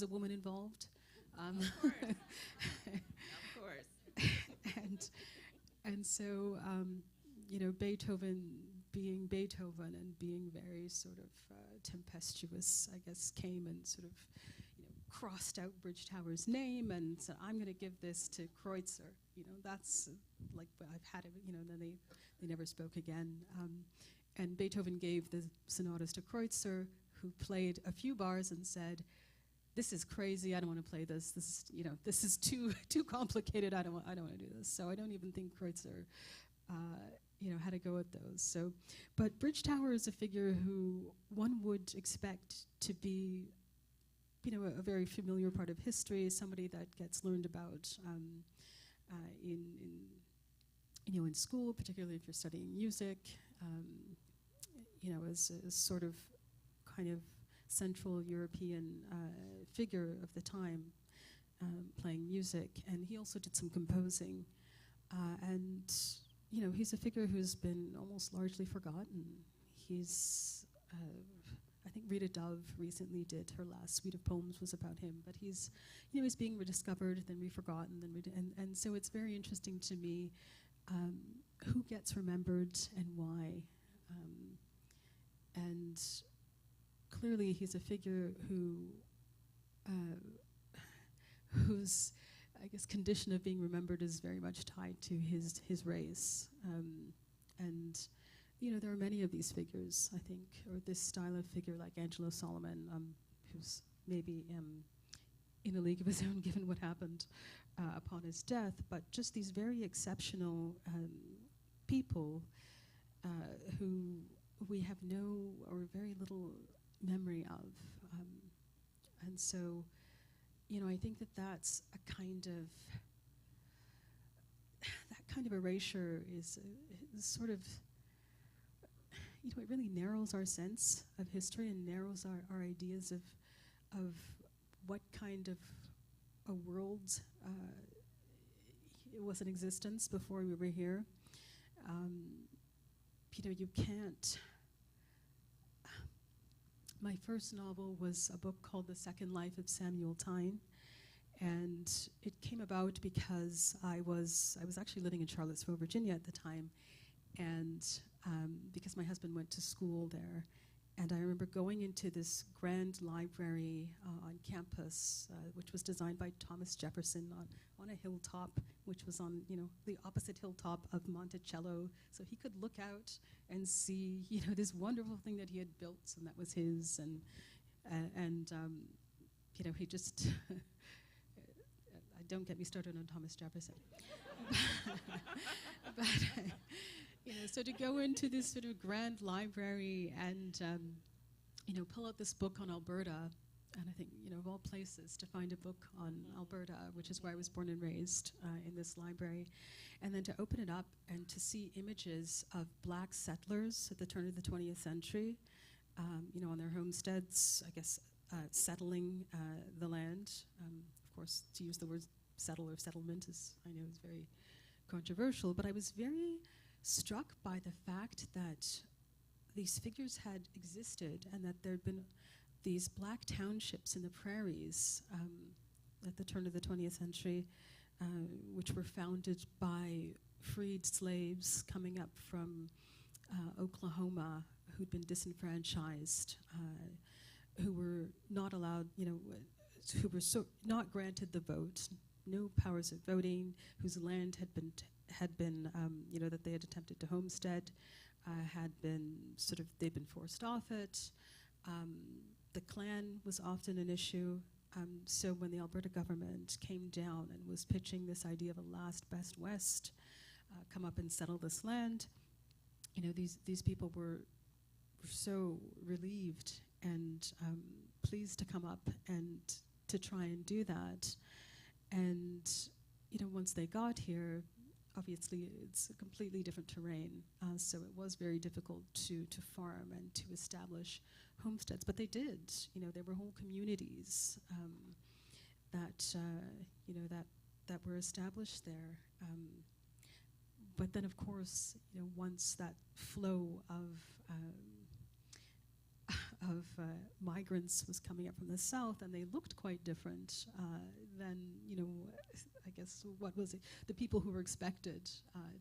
a woman involved. Of course. And so, Beethoven being Beethoven and being very sort of tempestuous, I guess, came and sort of, crossed out Bridgetower's name and said, I'm going to give this to Kreutzer. That's like, I've had it, and then they never spoke again. And Beethoven gave the sonatas to Kreutzer, who played a few bars and said, this is crazy, I don't want to play this. This is too complicated, I don't want to do this. So I don't even think Kreutzer had to go at those. So, but Bridgetower is a figure who one would expect to be, a very familiar part of history, somebody that gets learned about in school, particularly if you're studying music, as sort of kind of Central European figure of the time, playing music. And he also did some composing. And he's a figure who's been almost largely forgotten. He's, I think Rita Dove recently did, her last suite of poems was about him, but he's being rediscovered, then re-forgotten, and so it's very interesting to me who gets remembered and why. And clearly he's a figure whose, I guess, condition of being remembered is very much tied to his race. And there are many of these figures, I think, or this style of figure like Angelo Solomon, who's maybe in a league of his own given what happened upon his death, but just these very exceptional people who we have no or very little memory of. And so, I think that's a kind of, that kind of erasure is sort of, it really narrows our sense of history and narrows our ideas of what kind of a world it was in existence before we were here. You can't, My first novel was a book called The Second Life of Samuel Tyne, and it came about because I was actually living in Charlottesville, Virginia at the time, and because my husband went to school there. And I remember going into this grand library on campus, which was designed by Thomas Jefferson on a hilltop, which was on, the opposite hilltop of Monticello. So he could look out and see, this wonderful thing that he had built, and that was his. And he just, don't get me started on Thomas Jefferson. but so to go into this sort of grand library and, pull out this book on Alberta, and I think, of all places, to find a book on Alberta, which is where I was born and raised, in this library, and then to open it up and to see images of black settlers at the turn of the 20th century, on their homesteads, I guess, settling the land. Of course, to use the word settle or settlement is very controversial, but I was very struck by the fact that these figures had existed and that there had been these black townships in the prairies at the turn of the 20th century, which were founded by freed slaves coming up from Oklahoma who'd been disenfranchised, who were not allowed, who were not granted the vote, no powers of voting, whose land had been that they had attempted to homestead, they'd been forced off it. The clan was often an issue. So when the Alberta government came down and was pitching this idea of a last best west, come up and settle this land, these people were so relieved and pleased to come up and to try and do that. And once they got here, obviously it's a completely different terrain, so it was very difficult to farm and to establish homesteads. But they did. There were whole communities that were established there. But then, of course, once that flow of migrants was coming up from the south, and they looked quite different than, I guess, what was it? The people who were expected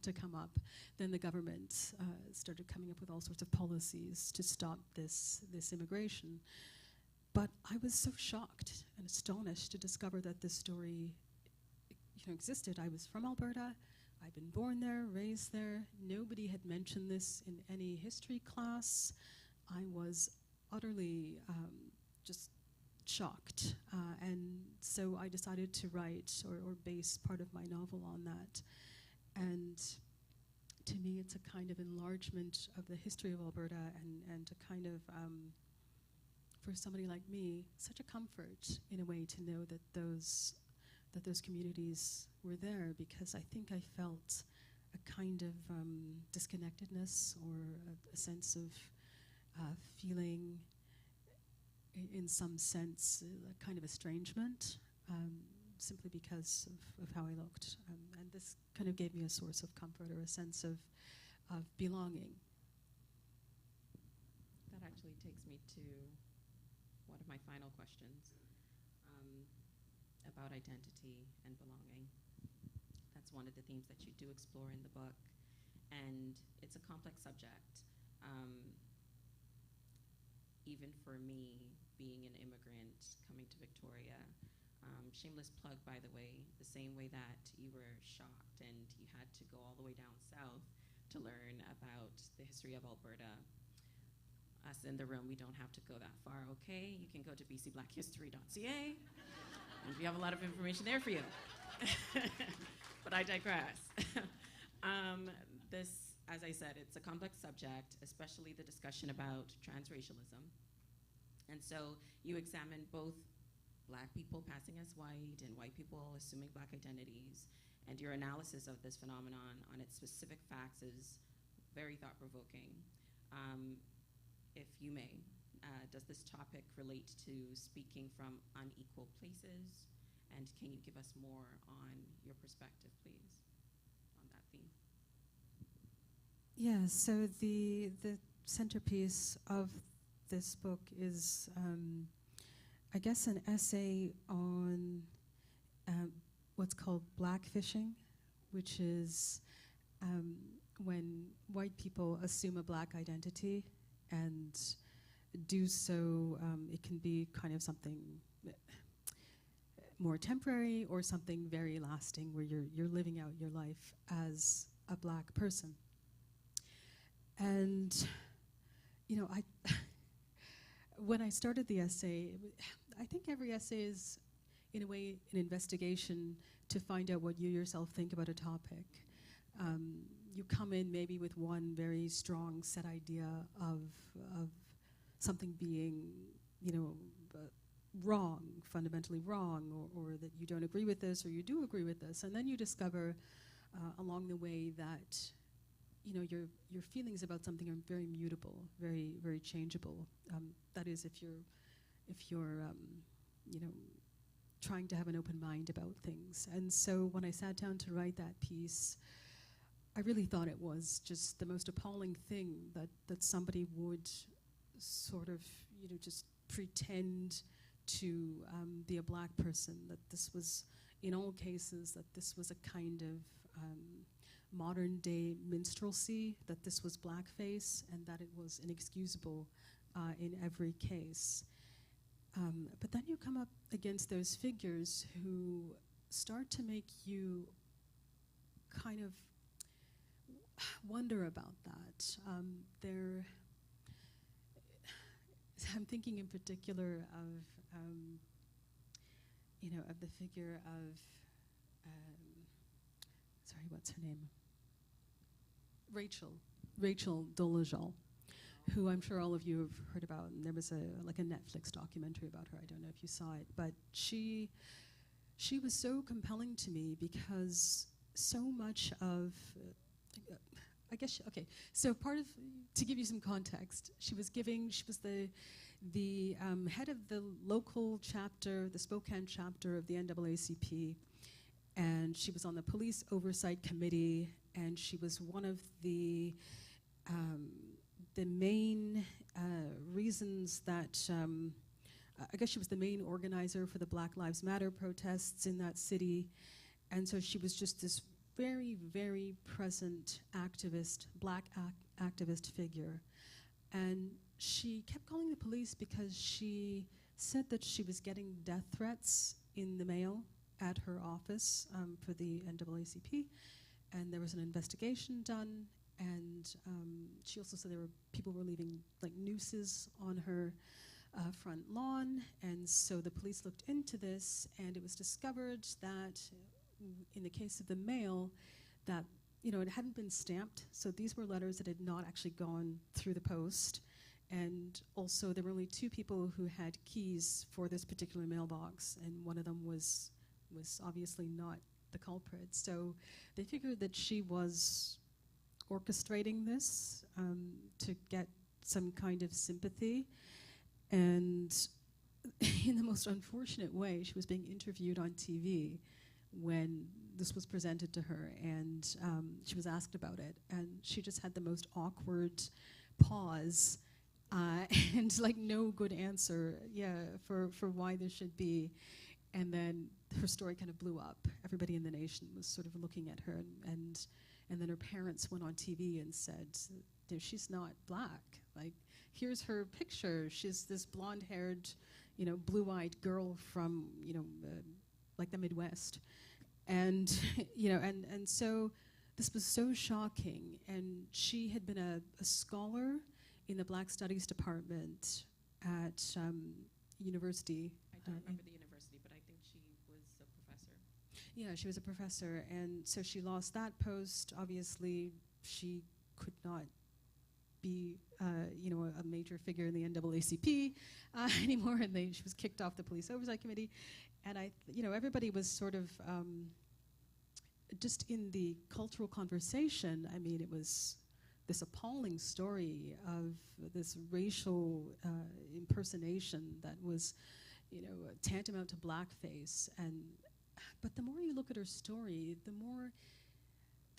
to come up. Then the government started coming up with all sorts of policies to stop this immigration. But I was so shocked and astonished to discover that this story existed. I was from Alberta. I'd been born there, raised there. Nobody had mentioned this in any history class. I was utterly just shocked. And so I decided to write or base part of my novel on that. And to me, it's a kind of enlargement of the history of Alberta and a kind of, for somebody like me, such a comfort in a way to know that those communities were there, because I think I felt a kind of disconnectedness or a sense of feeling, in some sense, a kind of estrangement, simply because of how I looked. And this kind of gave me a source of comfort or a sense of belonging. That actually takes me to one of my final questions about identity and belonging. That's one of the themes that you do explore in the book, and it's a complex subject. Even for me, being an immigrant coming to Victoria, shameless plug, by the way, the same way that you were shocked and you had to go all the way down south to learn about the history of Alberta. Us in the room, we don't have to go that far, okay? You can go to bcblackhistory.ca, and we have a lot of information there for you. But I digress. This, as I said, it's a complex subject, especially the discussion about transracialism. And so you examine both black people passing as white and white people assuming black identities, and your analysis of this phenomenon on its specific facts is very thought-provoking. If you may, does this topic relate to speaking from unequal places? And can you give us more on your perspective, please, on that theme? Yeah, so the centerpiece of this book is, I guess, an essay on what's called blackfishing, which is when white people assume a black identity and do so, it can be kind of something more temporary or something very lasting, where you're living out your life as a black person. And I when I started the essay, I think every essay is in a way an investigation to find out what you yourself think about a topic. You come in maybe with one very strong set idea of something being, wrong, fundamentally wrong, or that you don't agree with this, or you do agree with this, and then you discover along the way that your feelings about something are very mutable, very very changeable. That is, if you're trying to have an open mind about things. And so when I sat down to write that piece, I really thought it was just the most appalling thing that somebody would sort of just pretend to be a black person, that this was, in all cases, that this was a kind of modern day minstrelsy, that this was blackface, and that it was inexcusable in every case. But then you come up against those figures who start to make you kind of wonder about that. I'm thinking in particular of the figure of, sorry, what's her name? Rachel Dolezal, who I'm sure all of you have heard about. And there was a Netflix documentary about her. I don't know if you saw it, but she was so compelling to me because so much of so part of, to give you some context, she was the head of the local chapter, the Spokane chapter of the NAACP, and she was on the police oversight committee, and she was one of the main reasons that, I guess she was the main organizer for the Black Lives Matter protests in that city, and so she was just this very, very present activist, black activist figure. And she kept calling the police because she said that she was getting death threats in the mail at her office for the NAACP, and there was an investigation done, and she also said people were leaving like nooses on her front lawn, and so the police looked into this, and it was discovered that in the case of the mail, that it hadn't been stamped, so these were letters that had not actually gone through the post, and also there were only two people who had keys for this particular mailbox, and one of them was obviously not the culprit. So they figured that she was orchestrating this to get some kind of sympathy, and in the most unfortunate way, she was being interviewed on TV when this was presented to her, and she was asked about it, and she just had the most awkward pause and like no good answer for why this should be. And then her story kind of blew up. Everybody in the nation was sort of looking at her, and then her parents went on TV and said, she's not black. Like, here's her picture. She's this blonde-haired, blue-eyed girl from, like the Midwest. And, and so this was so shocking. And she had been a scholar in the Black Studies department at university. I don't remember the university, but I think she was a professor. Yeah, she was a professor. And so she lost that post. Obviously, she could not be, a major figure in the NAACP anymore. And she was kicked off the police oversight committee. And everybody was sort of just in the cultural conversation. I mean, it was this appalling story of this racial impersonation that was, tantamount to blackface. But the more you look at her story, the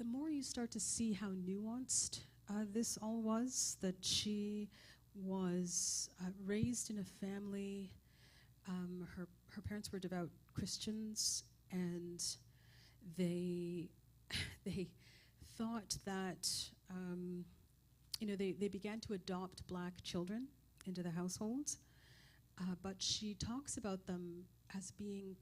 more you start to see how nuanced this all was. That she was raised in a family. Her parents were devout Christians, and they thought that they began to adopt black children into the household, but she talks about them as being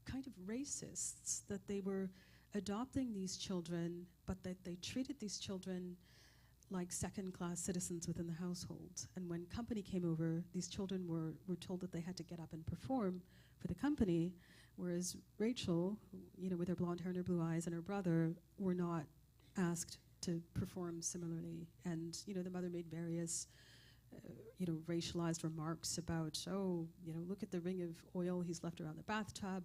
kind of racists, that they were adopting these children, but that they treated these children like second-class citizens within the household. And when company came over, these children were told that they had to get up and perform for the company, whereas Rachel, with her blonde hair and her blue eyes, and her brother were not asked to perform similarly. And the mother made various racialized remarks about, look at the ring of oil he's left around the bathtub.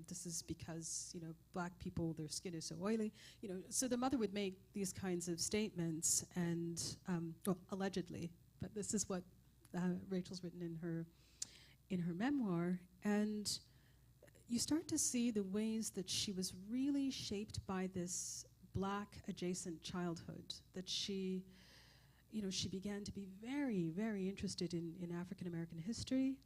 This is because, black people, their skin is so oily. So the mother would make these kinds of statements, and allegedly, but this is what Rachel's written in her memoir. And you start to see the ways that she was really shaped by this black adjacent childhood, that she began to be very, very interested in African American history,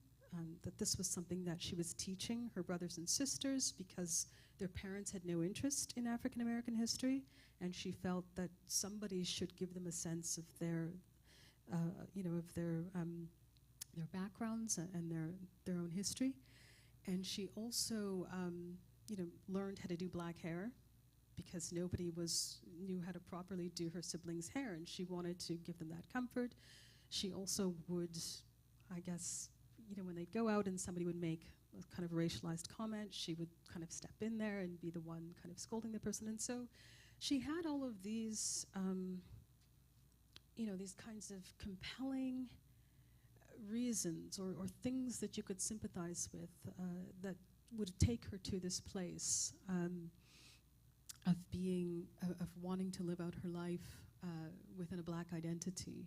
that this was something that she was teaching her brothers and sisters because their parents had no interest in African American history, and she felt that somebody should give them a sense of their backgrounds and their own history. And she also, learned how to do black hair, because nobody knew how to properly do her siblings' hair, and she wanted to give them that comfort. She also would, I guess, when they'd go out and somebody would make a kind of racialized comment, she would kind of step in there and be the one kind of scolding the person. And so she had all of these, these kinds of compelling reasons or things that you could sympathize with that would take her to this place of wanting to live out her life within a black identity.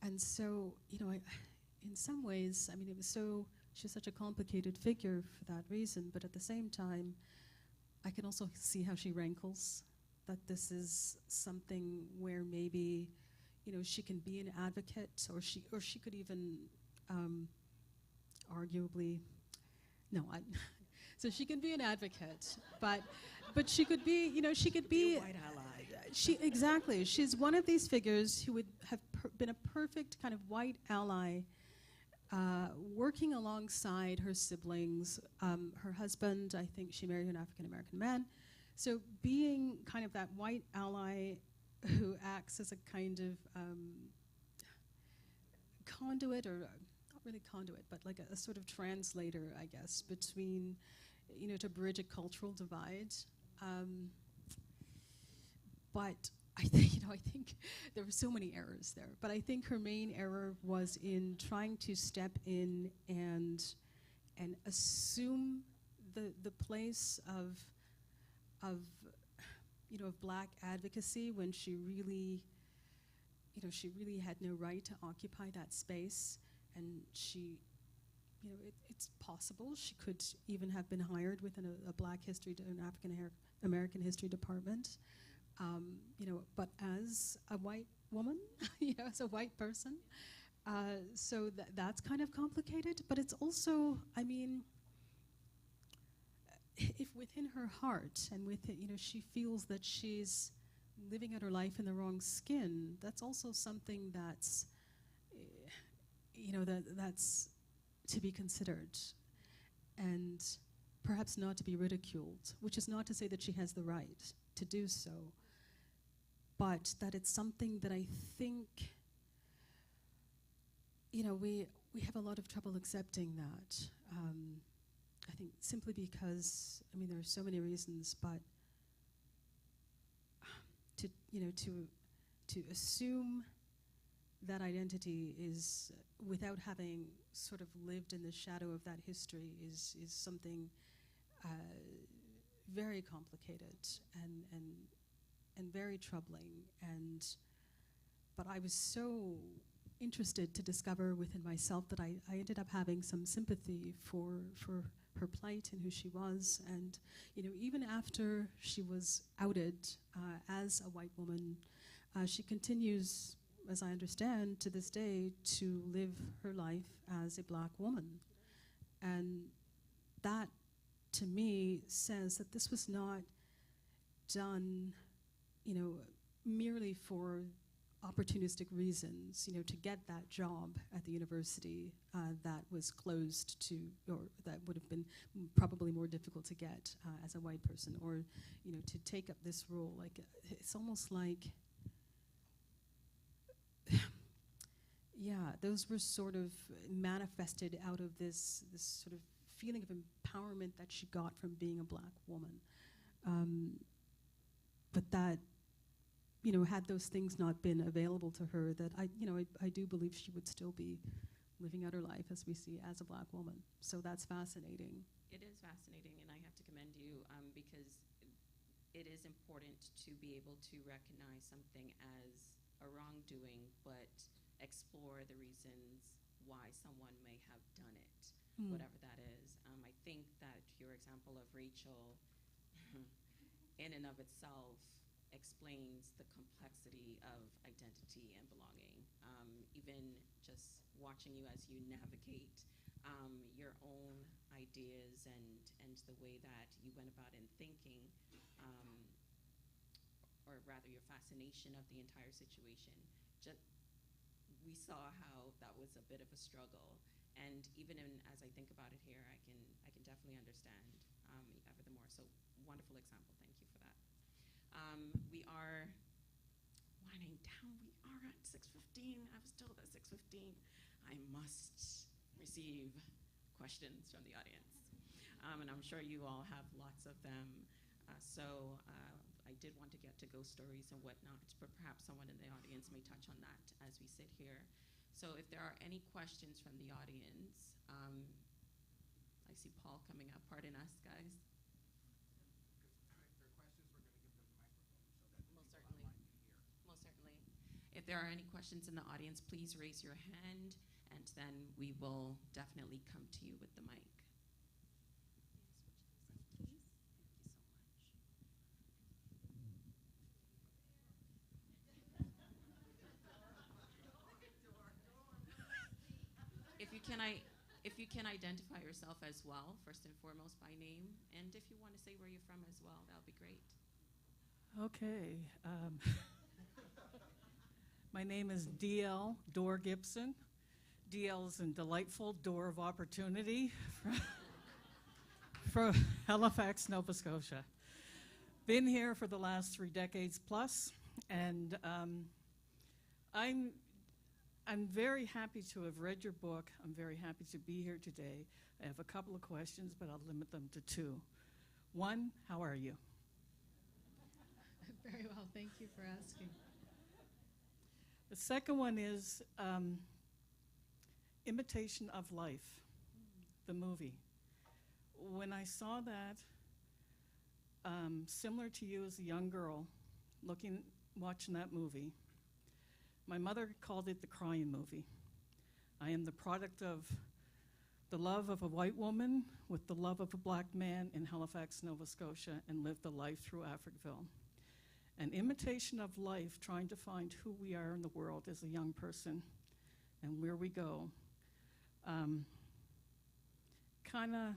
And so, in some ways, she's such a complicated figure for that reason, but at the same time, I can also see how she rankles, that this is something where maybe, she can be an advocate, or she could even arguably, so she can be an advocate, but she could be, she could be a white ally. Exactly. She's one of these figures who would have been a perfect kind of white ally, working alongside her siblings. Her husband, I think she married an African American man. So being kind of that white ally who acts as a kind of conduit, or not really conduit, but like a sort of translator, I guess, between, to bridge a cultural divide. But I think there were so many errors there. But I think her main error was in trying to step in and assume the place of black advocacy when she really had no right to occupy that space. And she, it's possible she could even have been hired within a black history, an African American history department. But as a white woman, as a white person, so that's kind of complicated. But it's also, if within her heart and within, she feels that she's living out her life in the wrong skin, that's also something that's, that's to be considered, and perhaps not to be ridiculed, which is not to say that she has the right to do so, but that it's something that I think, we have a lot of trouble accepting that. I think simply because, there are so many reasons, but to assume that identity is, without having sort of lived in the shadow of that history, is something very complicated and very troubling. But I was so interested to discover within myself that I ended up having some sympathy for her plight and who she was. And even after she was outed as a white woman, she continues as I understand, to this day, to live her life as a black woman. And that, to me, says that this was not done, merely for opportunistic reasons, to get that job at the university that was closed to, or that would have been probably more difficult to get as a white person, or, to take up this role. Like, it's almost like, yeah, those were sort of manifested out of this sort of feeling of empowerment that she got from being a black woman. But that, had those things not been available to her, that I do believe she would still be living out her life as we see as a black woman. So that's fascinating. It is fascinating, and I have to commend you because it is important to be able to recognize something as a wrongdoing, but explore the reasons why someone may have done it, whatever that is. I think that your example of Rachel, in and of itself, explains the complexity of identity and belonging. Even just watching you as you navigate your own ideas and the way that you went about in thinking, or rather your fascination of the entire situation. We saw how that was a bit of a struggle, and even as I think about it here, I can definitely understand ever the more. So wonderful example. Thank you for that. We are winding down. We are at 6:15. I was told at 6:15 I must receive questions from the audience, and I'm sure you all have lots of them. So I did want to get to ghost stories and whatnot, but perhaps someone in the audience may touch on that as we sit here. So if there are any questions from the audience, I see Paul coming up. Pardon us, guys. Most certainly. Most certainly. If there are any questions in the audience, please raise your hand, and then we will definitely come to you with the mic. If you can identify yourself as well, first and foremost by name, and if you want to say where you're from as well, that would be great. Okay. My name is D.L. Dor Gibson. D.L. is a delightful door of opportunity from Halifax, Nova Scotia. Been here for the last 3 decades plus, and I'm very happy to have read your book. I'm very happy to be here today. I have a couple of questions, but I'll limit them to 2. 1, how are you? Very well, thank you for asking. The second one is Imitation of Life, the movie. When I saw that, similar to you as a young girl, watching that movie, my mother called it the crying movie. I am the product of the love of a white woman with the love of a black man in Halifax, Nova Scotia, and lived the life through Africville. An imitation of life, trying to find who we are in the world as a young person and where we go, kind of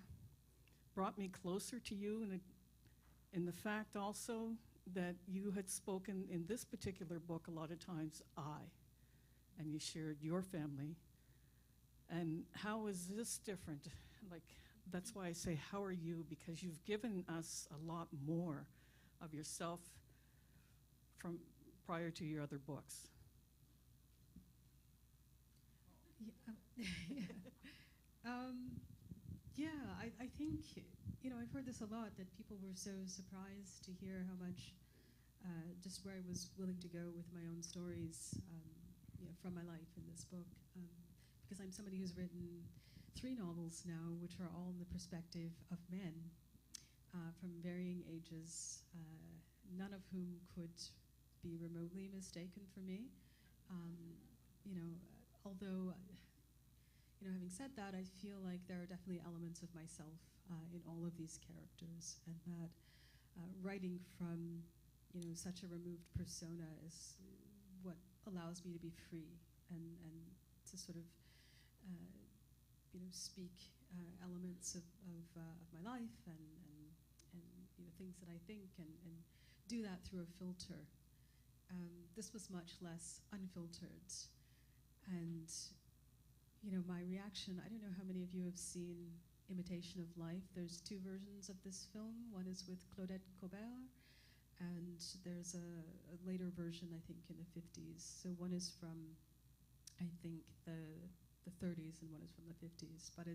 brought me closer to you in the fact also that you had spoken in this particular book a lot of times, and you shared your family. And how is this different? Like, that's why I say, how are you? Because you've given us a lot more of yourself from prior to your other books. I think, I've heard this a lot, that people were so surprised to hear how much, just where I was willing to go with my own stories from my life in this book. Because I'm somebody who's written 3 novels now, which are all in the perspective of men from varying ages, none of whom could be remotely mistaken for me. Although, having said that, I feel like there are definitely elements of myself in all of these characters, and that writing from, such a removed persona is what allows me to be free and to sort of speak elements of my life and things that I think and do that through a filter. This was much less unfiltered. And my reaction, I don't know how many of you have seen Imitation of Life. There's two versions of this film. One is with Claudette Colbert, and there's a later version, I think, in the 50s. So one is from, I think, the 30s, and one is from the 50s. But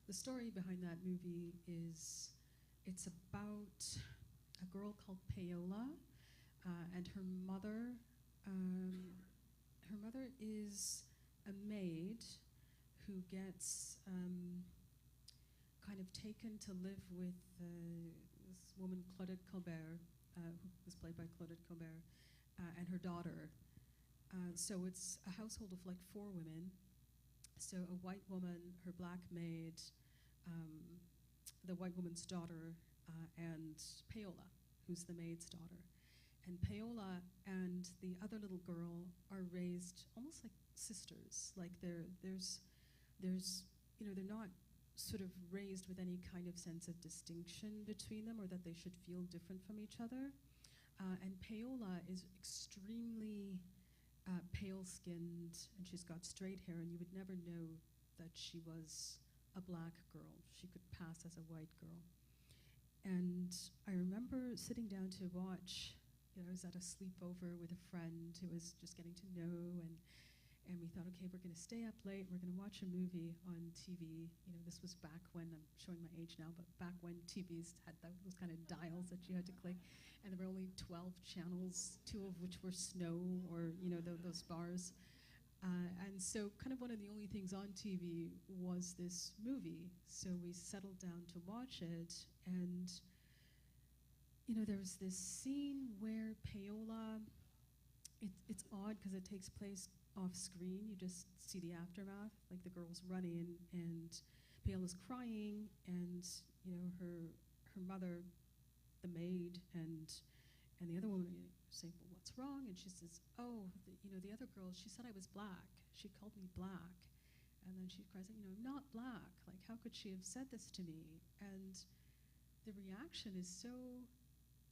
the story behind that movie is, it's about a girl called Paola, and her mother. Her mother is a maid who gets kind of taken to live with this woman, Claudette Colbert, who was played by Claudette Colbert, and her daughter. So it's a household of like 4 women. So a white woman, her black maid, the white woman's daughter, and Paola, who's the maid's daughter. And Paola and the other little girl are raised almost like sisters. Like they're not sort of raised with any kind of sense of distinction between them, or that they should feel different from each other. And Paola is extremely pale-skinned, and she's got straight hair, and you would never know that she was a black girl. She could pass as a white girl. And I remember sitting down to watch. I was at a sleepover with a friend who was just getting to know, and we thought, okay, we're going to stay up late, we're going to watch a movie on TV. This was back when, I'm showing my age now, but back when TVs had those kind of dials that you had to click, and there were only 12 channels, 2 of which were snow, or those bars. And so kind of one of the only things on TV was this movie. So we settled down to watch it, and there was this scene where Paola, it's odd because it takes place off screen. You just see the aftermath, like the girl's running and Paola's crying, and her mother, the maid, and the other woman say, well, what's wrong? And she says, oh, the other girl, she said I was black. She called me black. And then she cries, I'm not black. Like, how could she have said this to me? And the reaction is so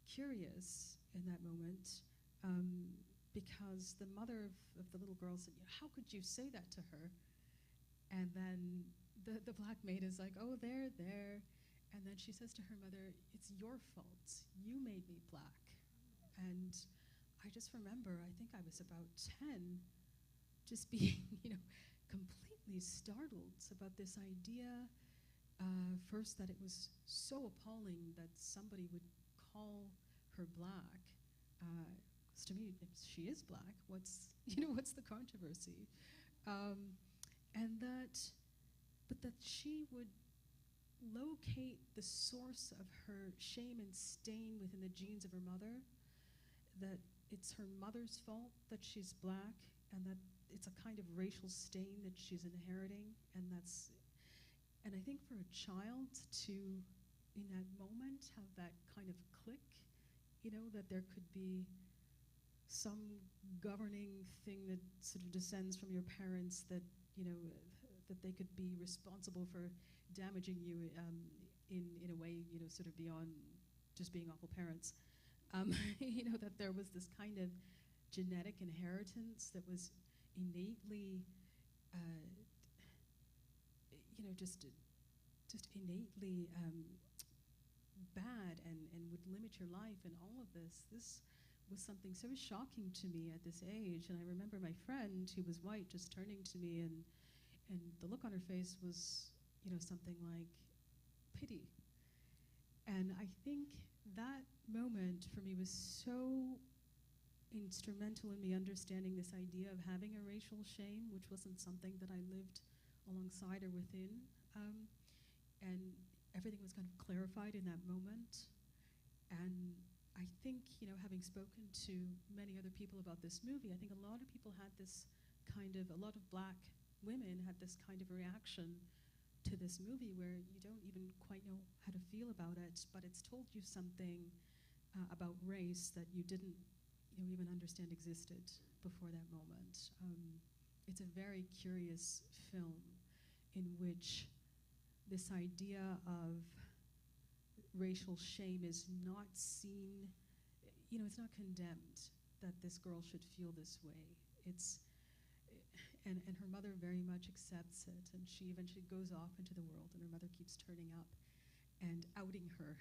curious in that moment, because the mother of the little girl said, how could you say that to her? And then the black maid is like, oh, there. And then she says to her mother, it's your fault. You made me black. And I just remember, I think I was about 10, just being, completely startled about this idea. First, that it was so appalling that somebody would call her black. To me, if she is black, what's the controversy? And that she would locate the source of her shame and stain within the genes of her mother, that it's her mother's fault that she's black, and that it's a kind of racial stain that she's inheriting, and I think for a child to, in that moment, have that kind of click, that there could be some governing thing that sort of descends from your parents, that that they could be responsible for damaging you in a way, sort of beyond just being awful parents. That there was this kind of genetic inheritance that was innately, just innately bad and would limit your life, and all of this. This was something so shocking to me at this age. And I remember my friend, who was white, just turning to me, and the look on her face was, something like pity. And I think that moment for me was so instrumental in me understanding this idea of having a racial shame, which wasn't something that I lived alongside or within. And everything was kind of clarified in that moment. And I think, having spoken to many other people about this movie, I think a lot of people had this kind of, a lot of black women had this kind of reaction to this movie where you don't even quite know how to feel about it, but it's told you something about race that you didn't even understand existed. before that moment. It's a very curious film in which this idea of racial shame is not seen, it's not condemned that this girl should feel this way. And her mother very much accepts it, and she eventually goes off into the world, and her mother keeps turning up and outing her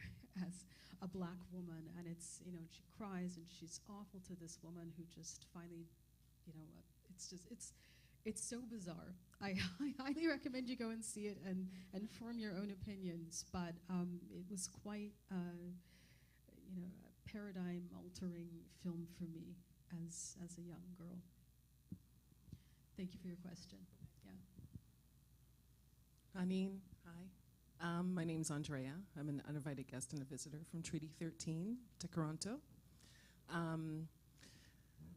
as a black woman, and she cries, and she's awful to this woman who just finally, it's so bizarre. I highly recommend you go and see it and form your own opinions, but it was quite, a paradigm-altering film for me as a young girl. Thank you for your question. Yeah. Anine, hi. My name's Andrea. I'm an uninvited guest and a visitor from Treaty 13 to Toronto.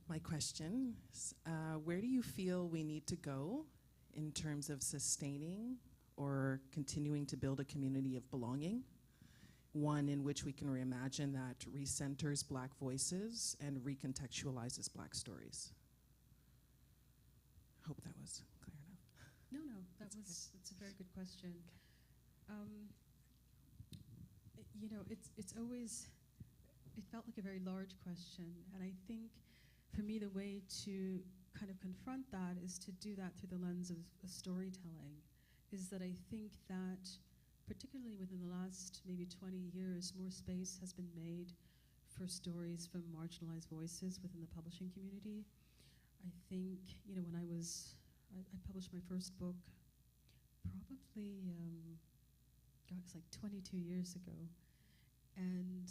My question is, where do you feel we need to go in terms of sustaining or continuing to build a community of belonging? One in which we can reimagine that recenters Black voices and recontextualizes Black stories. Hope that was clear enough. No, that's a very good question. It's always, it felt like a very large question, and I think for me the way to kind of confront that is to do that through the lens of storytelling, is that I think that particularly within the last maybe 20 years, more space has been made for stories from marginalized voices within the publishing community. I think, when I published my first book probably, it's like 22 years ago. And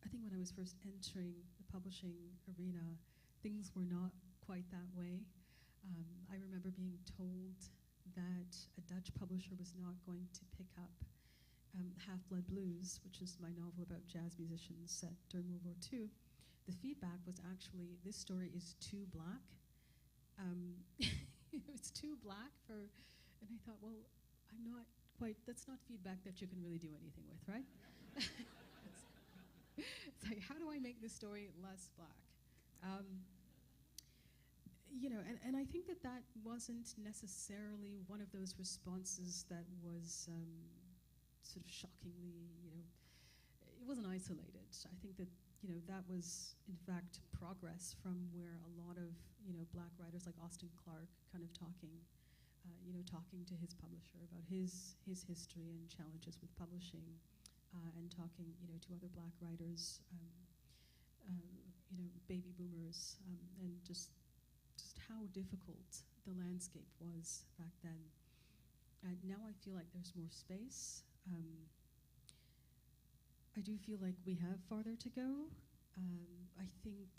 I think when I was first entering the publishing arena, things were not quite that way. I remember being told that a Dutch publisher was not going to pick up Half-Blood Blues, which is my novel about jazz musicians set during World War II. The feedback was actually, this story is too Black. It was too Black and I thought, well, I'm not quite, that's not feedback that you can really do anything with, right? It's like, how do I make this story less Black? And I think that wasn't necessarily one of those responses that was sort of shockingly, it wasn't isolated. I think that, that was, in fact, progress from where a lot of, Black writers like Austin Clarke kind of talking to his publisher about his history and challenges with publishing, and talking, to other Black writers, baby boomers, and just how difficult the landscape was back then. And now I feel like there's more space. I do feel like we have farther to go. I think,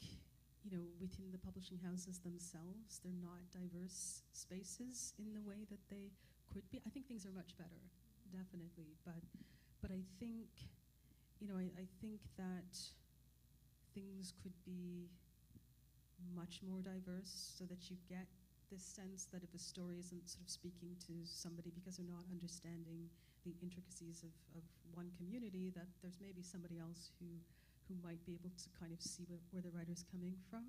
within the publishing houses themselves, they're not diverse spaces in the way that they could be. I think things are much better, definitely. But I think, I think that things could be much more diverse so that you get this sense that if a story isn't sort of speaking to somebody because they're not understanding the intricacies of one community, that there's maybe somebody else who might be able to kind of see where the writer's coming from.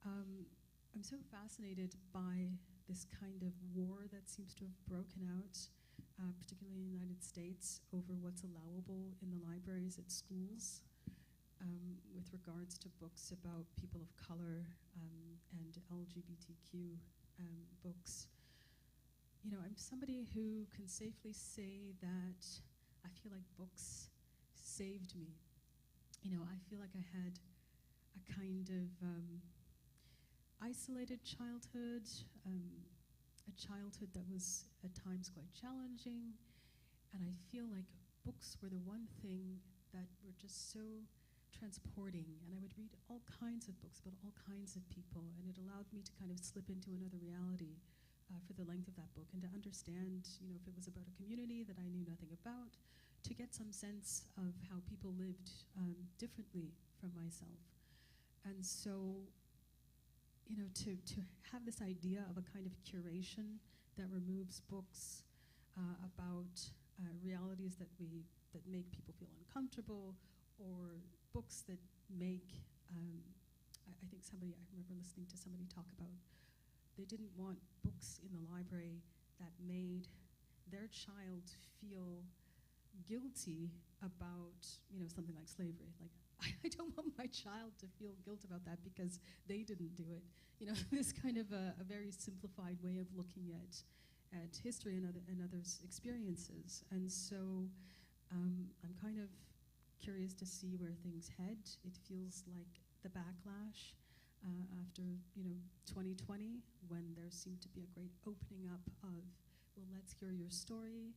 I'm so fascinated by this kind of war that seems to have broken out, particularly in the United States, over what's allowable in the libraries at schools, with regards to books about people of color and LGBTQ books. I'm somebody who can safely say that I feel like books saved me. I feel like I had a kind of isolated childhood, a childhood that was at times quite challenging, and I feel like books were the one thing that were just so transporting, and I would read all kinds of books about all kinds of people, and it allowed me to kind of slip into another reality for the length of that book, and to understand, if it was about a community that I knew nothing about, to get some sense of how people lived differently from myself. And so, to have this idea of a kind of curation that removes books about realities that make people feel uncomfortable, or books that make I think somebody, I remember listening to somebody talk about, they didn't want books in the library that made their child feel guilty about, something like slavery. Like, I don't want my child to feel guilt about that because they didn't do it. This kind of a very simplified way of looking at history and others' experiences. And so I'm kind of curious to see where things head. It feels like the backlash after 2020, when there seemed to be a great opening up of, well, let's hear your story,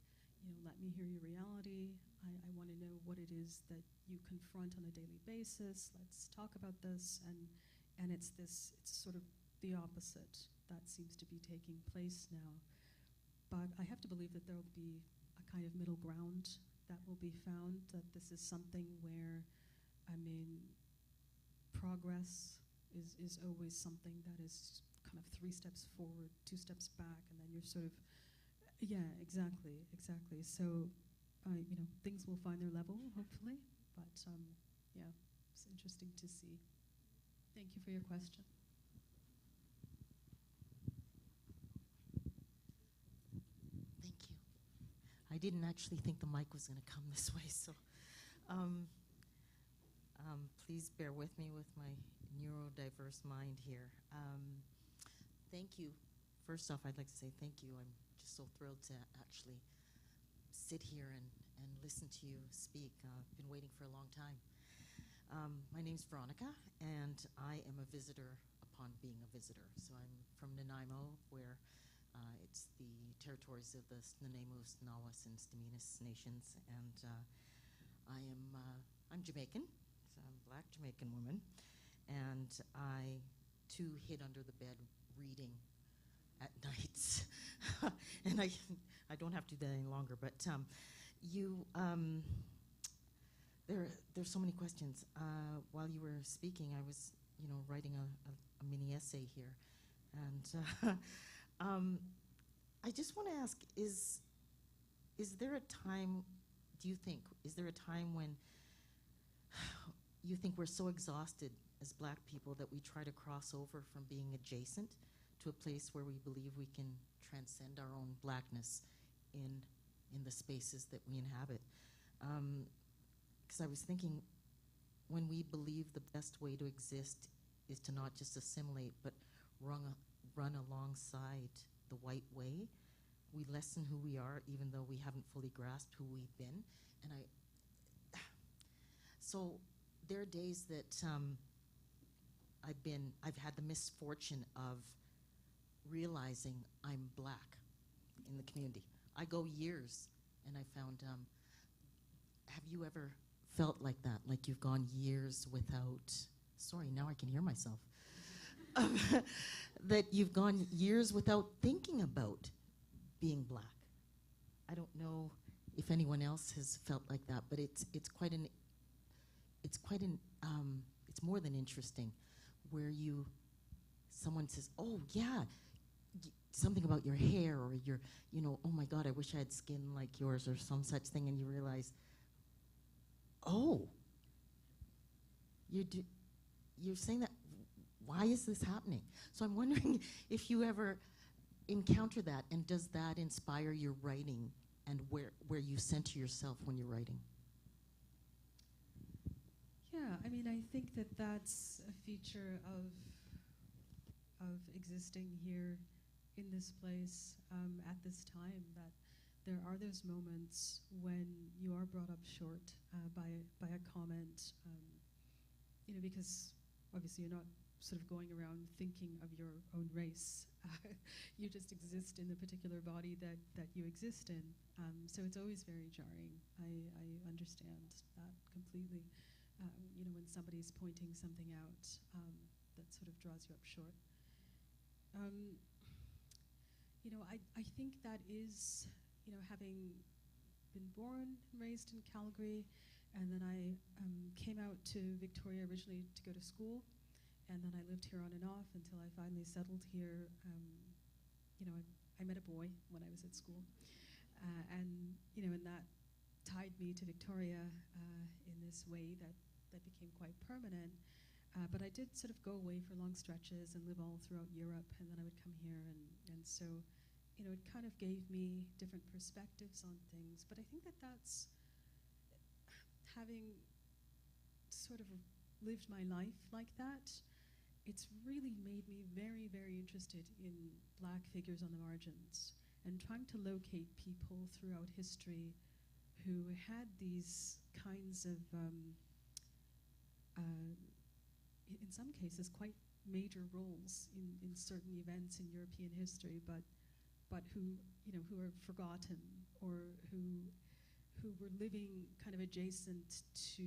let me hear your reality. I want to know what it is that you confront on a daily basis. Let's talk about this. And it's sort of the opposite that seems to be taking place now. But I have to believe that there will be a kind of middle ground that will be found, that this is something where, progress is always something that is kind of 3 steps forward, 2 steps back, and then you're sort of, yeah, exactly. So, things will find their level, hopefully, but yeah, it's interesting to see. Thank you for your question. Thank you. I didn't actually think the mic was going to come this way, so please bear with me with my neurodiverse mind here. Thank you. First off, I'd like to say thank you. I'm just so thrilled to actually sit here and listen to you speak. I've been waiting for a long time. My name's Veronica, and I am a visitor upon being a visitor. So I'm from Nanaimo, where it's the territories of the Nanaimos, Nawas, and Staminas nations, and I'm Jamaican. So I'm a black Jamaican woman, and I too hid under the bed reading at nights, and I don't have to do that any longer. But there's so many questions. While you were speaking, I was writing a mini essay here, and I just want to ask: is there a time? Do you think is there a time when you think we're so exhausted as black people that we try to cross over from being adjacent to a place where we believe we can transcend our own blackness in the spaces that we inhabit? Because I was thinking, when we believe the best way to exist is to not just assimilate, but run alongside the white way, we lessen who we are, even though we haven't fully grasped who we've been. And so there are days that I've had the misfortune of realizing I'm black in the community. I go years, and I found, have you ever felt like that? Like you've gone years without, sorry, now I can hear myself. That you've gone years without thinking about being black. I don't know if anyone else has felt like that, but it's more than interesting, where someone says, oh yeah, something about your hair, or your, oh my God, I wish I had skin like yours, or some such thing, and you realize, oh, you're saying that, why is this happening? So I'm wondering if you ever encounter that, and does that inspire your writing, and where you center yourself when you're writing? Yeah, I think that that's a feature of existing here in this place at this time, that there are those moments when you are brought up short by a comment, because obviously you're not sort of going around thinking of your own race. You just exist in the particular body that you exist in. So it's always very jarring. I understand that completely. When somebody's pointing something out that sort of draws you up short. I think that is, having been born and raised in Calgary, and then I came out to Victoria originally to go to school, and then I lived here on and off until I finally settled here. I met a boy when I was at school, and that tied me to Victoria in this way that became quite permanent. But I did sort of go away for long stretches and live all throughout Europe, and then I would come here, and so, you know, it kind of gave me different perspectives on things. But I think that that's having sort of lived my life like that, it's really made me very, very interested in black figures on the margins and trying to locate people throughout history who had these kinds of, in some cases, quite major roles in certain events in European history, but who, you know, who are forgotten, or who were living kind of adjacent to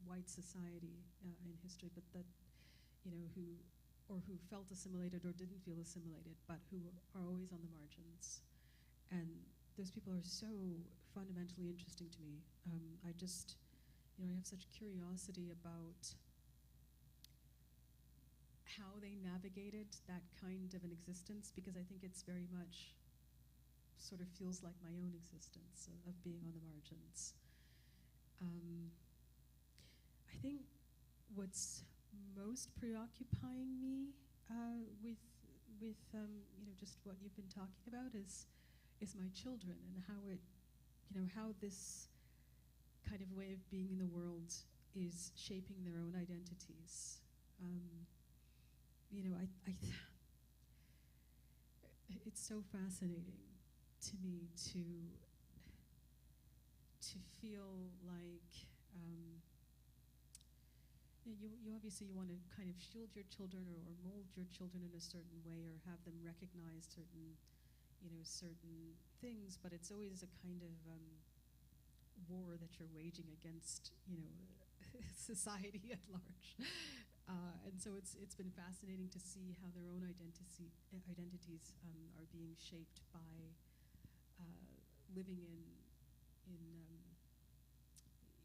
white society in history, but that, you know, who felt assimilated or didn't feel assimilated, but who are always on the margins. And those people are so fundamentally interesting to me. I just, you know, I have such curiosity about how they navigated that kind of an existence, because I think it's very much sort of feels like my own existence of being on the margins. I think what's most preoccupying me with you know, just what you've been talking about is my children, and how it, you know, how this kind of way of being in the world is shaping their own identities. You know, it's so fascinating to me to feel like you obviously you want to kind of shield your children or mold your children in a certain way, or have them recognize certain, you know, certain things, but it's always a kind of war that you're waging against, you know, society at large. And so it's been fascinating to see how their own identities are being shaped by living in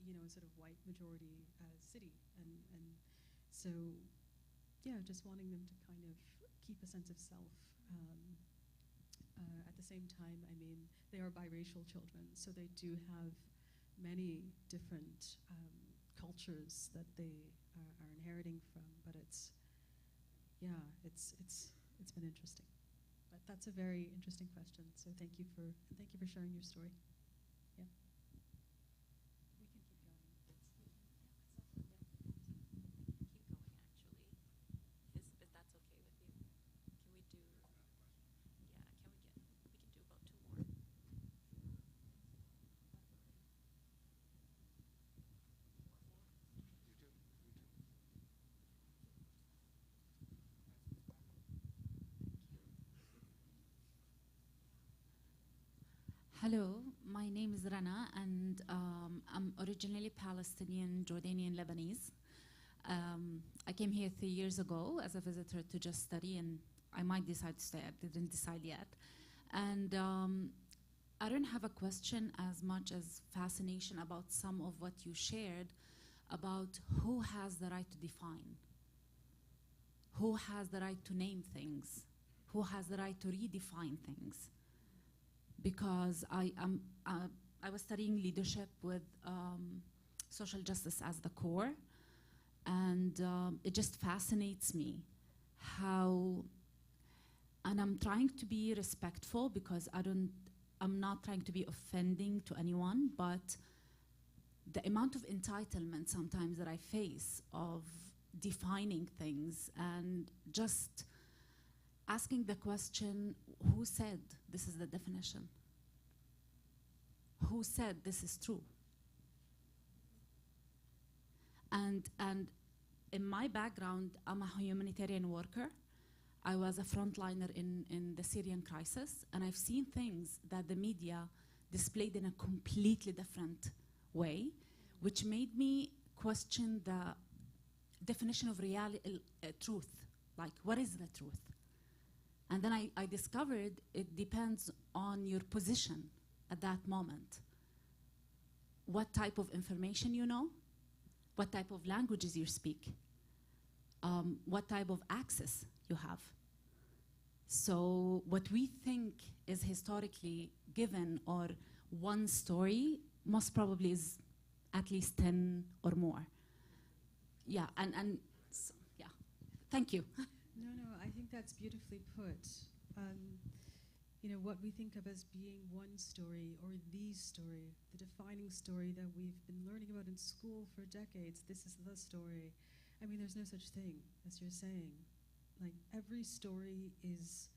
you know, a sort of white majority city, and so yeah, just wanting them to kind of keep a sense of self. At the same time, I mean, they are biracial children, so they do have many different cultures that they are inheriting from. But it's been interesting. But that's a very interesting question. So thank you for sharing your story. Yeah. We can keep going. Keep going, actually. If that's okay with you. Can we do, we can do about 2 more. Hello, my name is Rana, and I'm originally Palestinian, Jordanian, Lebanese. I came here 3 years ago as a visitor to just study, and I might decide to stay. I didn't decide yet. And I don't have a question as much as fascination about some of what you shared about who has the right to define, who has the right to name things, who has the right to redefine things. Because I was studying leadership with social justice as the core, and it just fascinates me how, and I'm trying to be respectful because I'm not trying to be offending to anyone, but the amount of entitlement sometimes that I face of defining things and just asking the question, who said this is the definition? Who said this is true? And in my background, I'm a humanitarian worker. I was a frontliner in the Syrian crisis, and I've seen things that the media displayed in a completely different way, which made me question the definition of reality, truth. Like, what is the truth? And then I discovered it depends on your position at that moment. What type of information you know, what type of languages you speak, what type of access you have. So what we think is historically given or one story most probably is at least 10 or more. yeah, and so, yeah, thank you. No, I think that's beautifully put. You know, what we think of as being one story or the story, the defining story that we've been learning about in school for decades, this is the story. I mean, there's no such thing, as you're saying. Like, every story is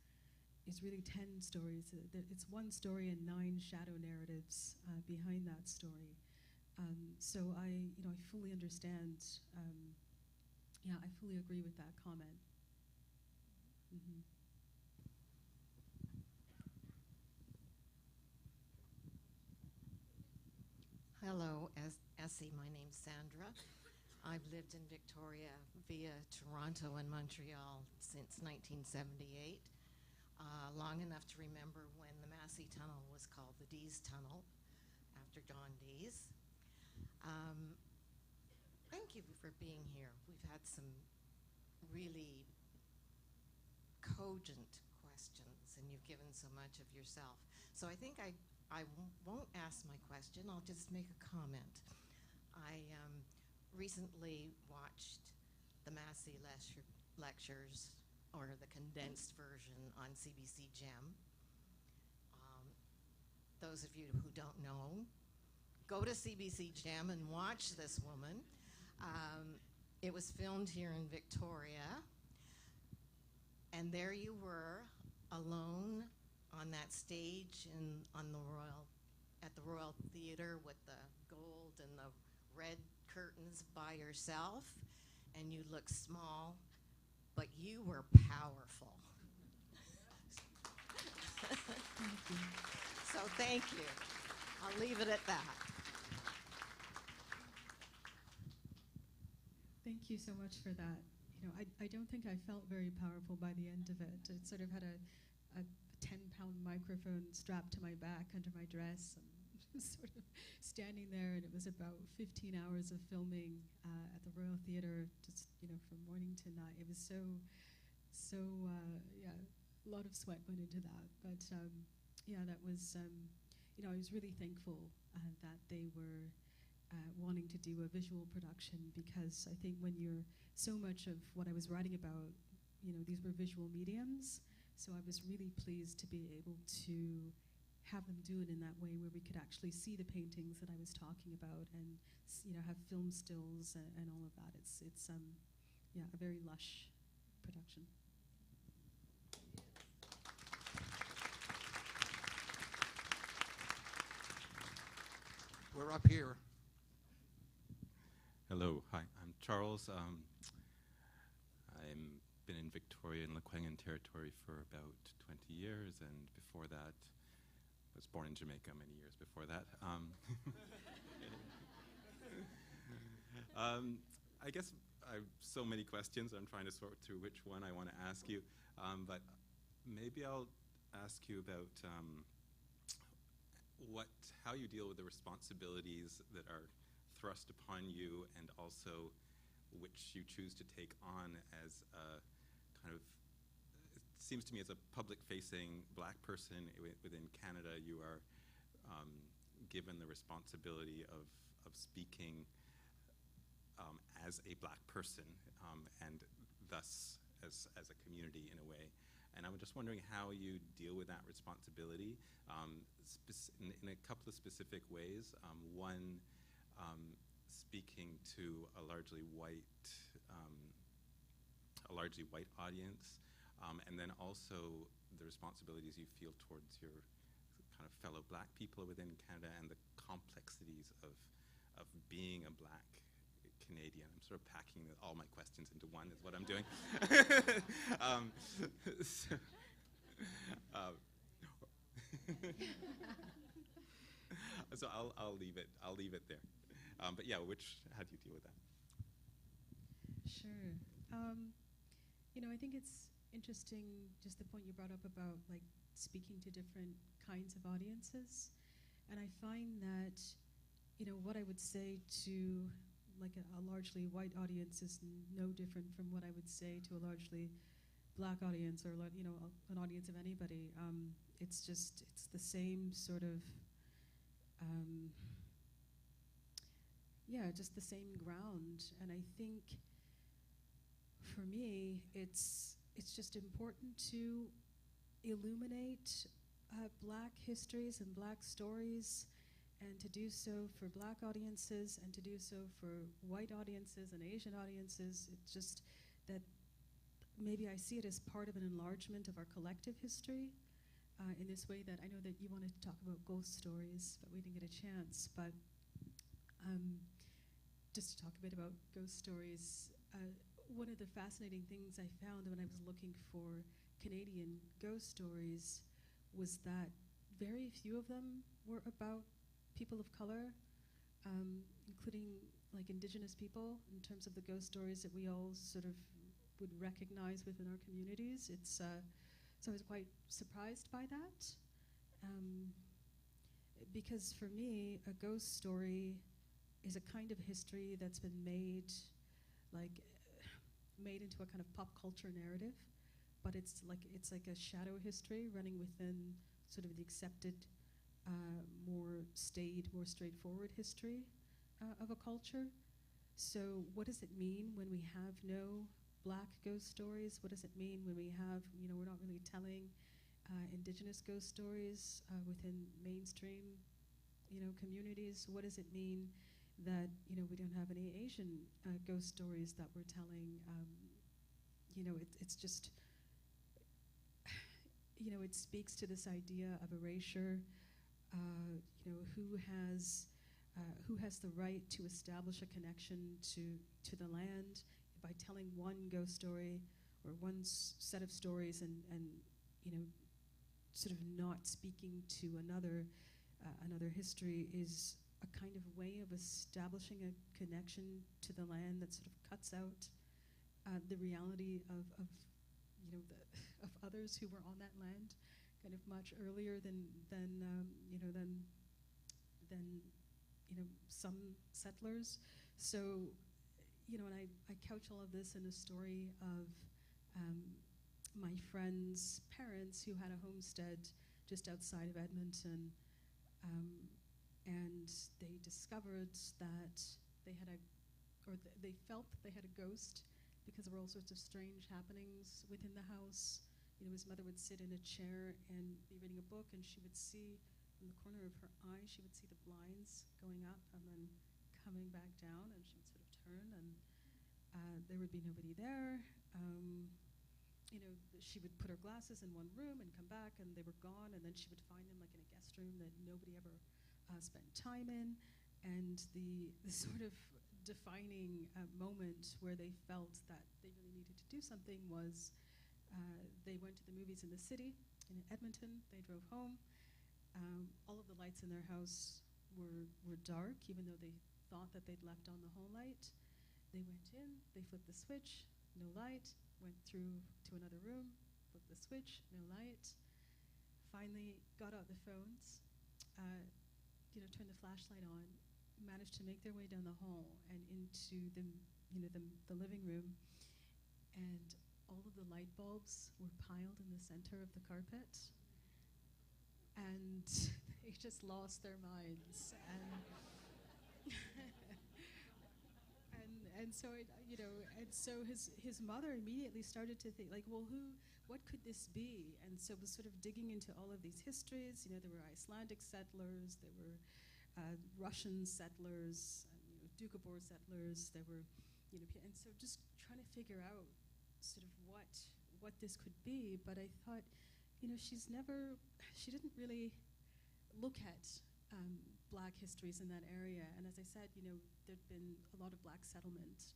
really 10 stories. It's one story and 9 shadow narratives behind that story. So I fully understand. I fully agree with that comment. Mm-hmm. Hello, Esi. My name's Sandra. I've lived in Victoria via Toronto and Montreal since 1978, long enough to remember when the Massey Tunnel was called the Dease Tunnel, after John Dease. Thank you for being here. We've had some really cogent questions, and you've given so much of yourself. So I think I won't ask my question, I'll just make a comment. I recently watched the Massey lectures, or the condensed version on CBC Gem. Those of you who don't know, go to CBC Gem and watch this woman. It was filmed here in Victoria, and there you were, alone on that stage at the Royal Theatre with the gold and the red curtains by yourself, and you looked small, but you were powerful. Thank you. So thank you. I'll leave it at that. Thank you so much for that. You know, I don't think I felt very powerful by the end of it. It sort of had a 10-pound microphone strapped to my back under my dress, and sort of standing there, and it was about 15 hours of filming at the Royal Theatre, just, from morning to night. It was a lot of sweat went into that. But that was, I was really thankful that they were wanting to do a visual production, because I think when you're, so much of what I was writing about, these were visual mediums. So I was really pleased to be able to have them do it in that way, where we could actually see the paintings that I was talking about, and have film stills and all of that. It's a very lush production. We're up here. Hello, hi, I'm Charles. I've been in Victoria and Lekwungen territory for about 20 years, and before that, was born in Jamaica many years before that. I guess I have so many questions. I'm trying to sort through which one I want to ask you, but maybe I'll ask you about how you deal with the responsibilities that are thrust upon you, and also which you choose to take on as a kind of, it seems to me, as a public-facing black person within Canada, you are given the responsibility of speaking as a black person, and thus as a community in a way. And I'm just wondering how you deal with that responsibility in a couple of specific ways. One, speaking to a largely white audience, and then also the responsibilities you feel towards your kind of fellow black people within Canada, and the complexities of being a black Canadian. I'm sort of packing all my questions into one, is what I'm doing. So I'll leave it there. But yeah, how do you deal with that? Sure. I think it's interesting, just the point you brought up about like speaking to different kinds of audiences. And I find that, what I would say to like a largely white audience is no different from what I would say to a largely black audience, or an audience of anybody. It's the same sort of yeah, just the same ground. And I think for me, it's just important to illuminate Black histories and Black stories, and to do so for Black audiences, and to do so for white audiences and Asian audiences. It's just that maybe I see it as part of an enlargement of our collective history, in this way that I know that you wanted to talk about ghost stories, but we didn't get a chance. But just to talk a bit about ghost stories, one of the fascinating things I found when I was looking for Canadian ghost stories was that very few of them were about people of color, including like Indigenous people, in terms of the ghost stories that we all sort of would recognize within our communities. So I was quite surprised by that, because for me, a ghost story is a kind of history that's been made into a kind of pop culture narrative, but it's like a shadow history running within sort of the accepted, more staid, more straightforward history of a culture. So what does it mean when we have no Black ghost stories? What does it mean when we have, we're not really telling Indigenous ghost stories within mainstream, communities? What does it mean that, we don't have any Asian ghost stories that we're telling? It's just, it speaks to this idea of erasure. Who has the right to establish a connection to the land by telling one ghost story or one set of stories, and sort of not speaking to another history is a kind of way of establishing a connection to the land that sort of cuts out the reality of others who were on that land kind of much earlier than some settlers. So, and I couch all of this in a story of my friend's parents who had a homestead just outside of Edmonton, and they discovered that they felt that they had a ghost because there were all sorts of strange happenings within the house. His mother would sit in a chair and be reading a book, and she would see in the corner of her eye, she would see the blinds going up and then coming back down, and she would sort of turn, and there would be nobody there. She would put her glasses in one room and come back, and they were gone, and then she would find them like in a guest room that nobody ever spent time in. And the sort of defining moment where they felt that they really needed to do something was they went to the movies in the city, in Edmonton. They drove home. All of the lights in their house were dark, even though they thought that they'd left on the hall light. They went in, they flipped the switch, no light, went through to another room, flipped the switch, no light. Finally got out the phones, turned the flashlight on, managed to make their way down the hall and into the living room, and all of the light bulbs were piled in the center of the carpet, and they just lost their minds. And so his mother immediately started to think, like, well, what could this be? And so was sort of digging into all of these histories. There were Icelandic settlers, there were Russian settlers, Doukhobor settlers. There were, and so just trying to figure out sort of what this could be. But I thought, she didn't really look at Black histories in that area. And as I said, there'd been a lot of Black settlement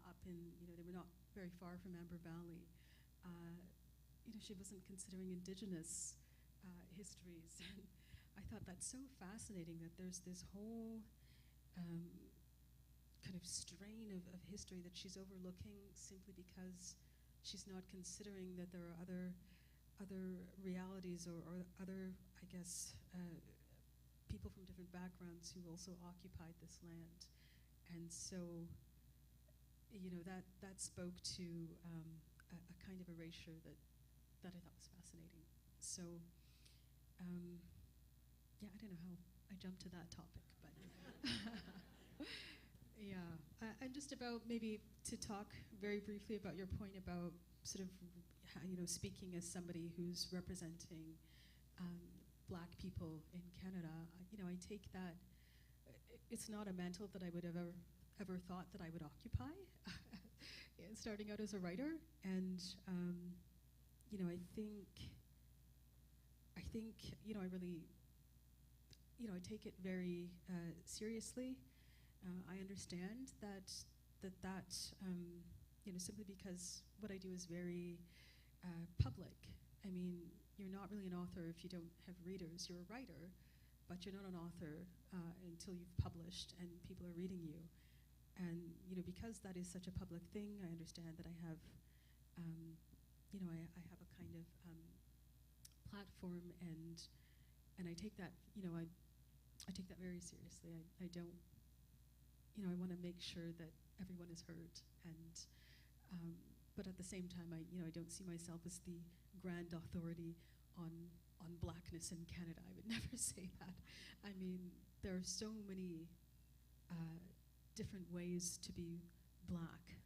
up in, they were not very far from Amber Valley. She wasn't considering Indigenous histories. And I thought that's so fascinating that there's this whole kind of strain of history that she's overlooking simply because she's not considering that there are other realities or other, I guess, people from different backgrounds who also occupied this land. And so, that spoke to a kind of erasure that I thought was fascinating. So, yeah, I don't know how I jumped to that topic, but Yeah, and just about maybe to talk very briefly about your point about sort of, speaking as somebody who's representing Black people in Canada. I take that it's not a mantle that I would have ever thought that I would occupy, starting out as a writer, and I think I really I take it very seriously. I understand that simply because what I do is very public. I mean, you're not really an author if you don't have readers. You're a writer, but you're not an author until you've published and people are reading you. And because that is such a public thing, I understand that I have, I have a kind of platform, and I take that, I take that very seriously. I don't, I want to make sure that everyone is heard, and but at the same time, I don't see myself as the grand authority on Blackness in Canada. I would never say that. I mean, there are so many different ways to be Black,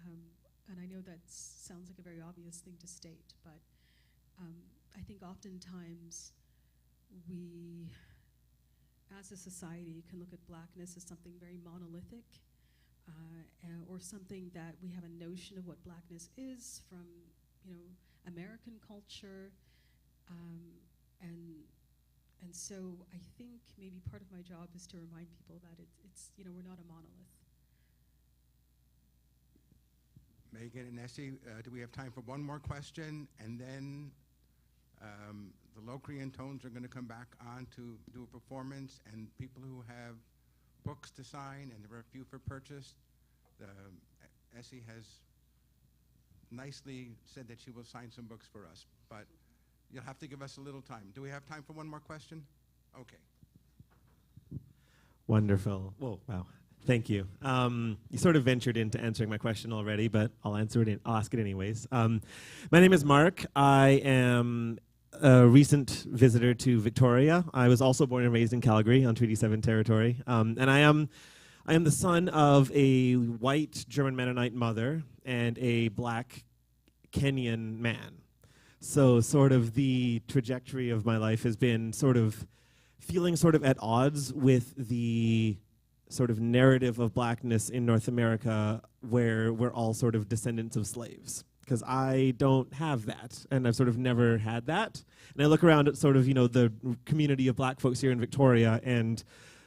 and I know that sounds like a very obvious thing to state, but I think oftentimes we, as a society, can look at Blackness as something very monolithic, or something that we have a notion of what Blackness is from, American culture, and so I think maybe part of my job is to remind people that it's we're not a monolith. Megan and Esi, do we have time for one more question? And then the Locrian Tones are going to come back on to do a performance, and people who have books to sign, and there are a few for purchase. Esi has nicely said that she will sign some books for us, but you'll have to give us a little time. Do we have time for one more question? Okay. Wonderful. Whoa, wow. Thank you. You sort of ventured into answering my question already, but I'll answer it. I'll ask it anyways. My name is Mark. I am a recent visitor to Victoria. I was also born and raised in Calgary on Treaty 7 territory, and I am the son of a white German Mennonite mother and a Black Kenyan man. So sort of the trajectory of my life has been sort of feeling sort of at odds with the sort of narrative of Blackness in North America, where we're all sort of descendants of slaves. Because I don't have that, and I've sort of never had that. And I look around at sort of, the community of Black folks here in Victoria, and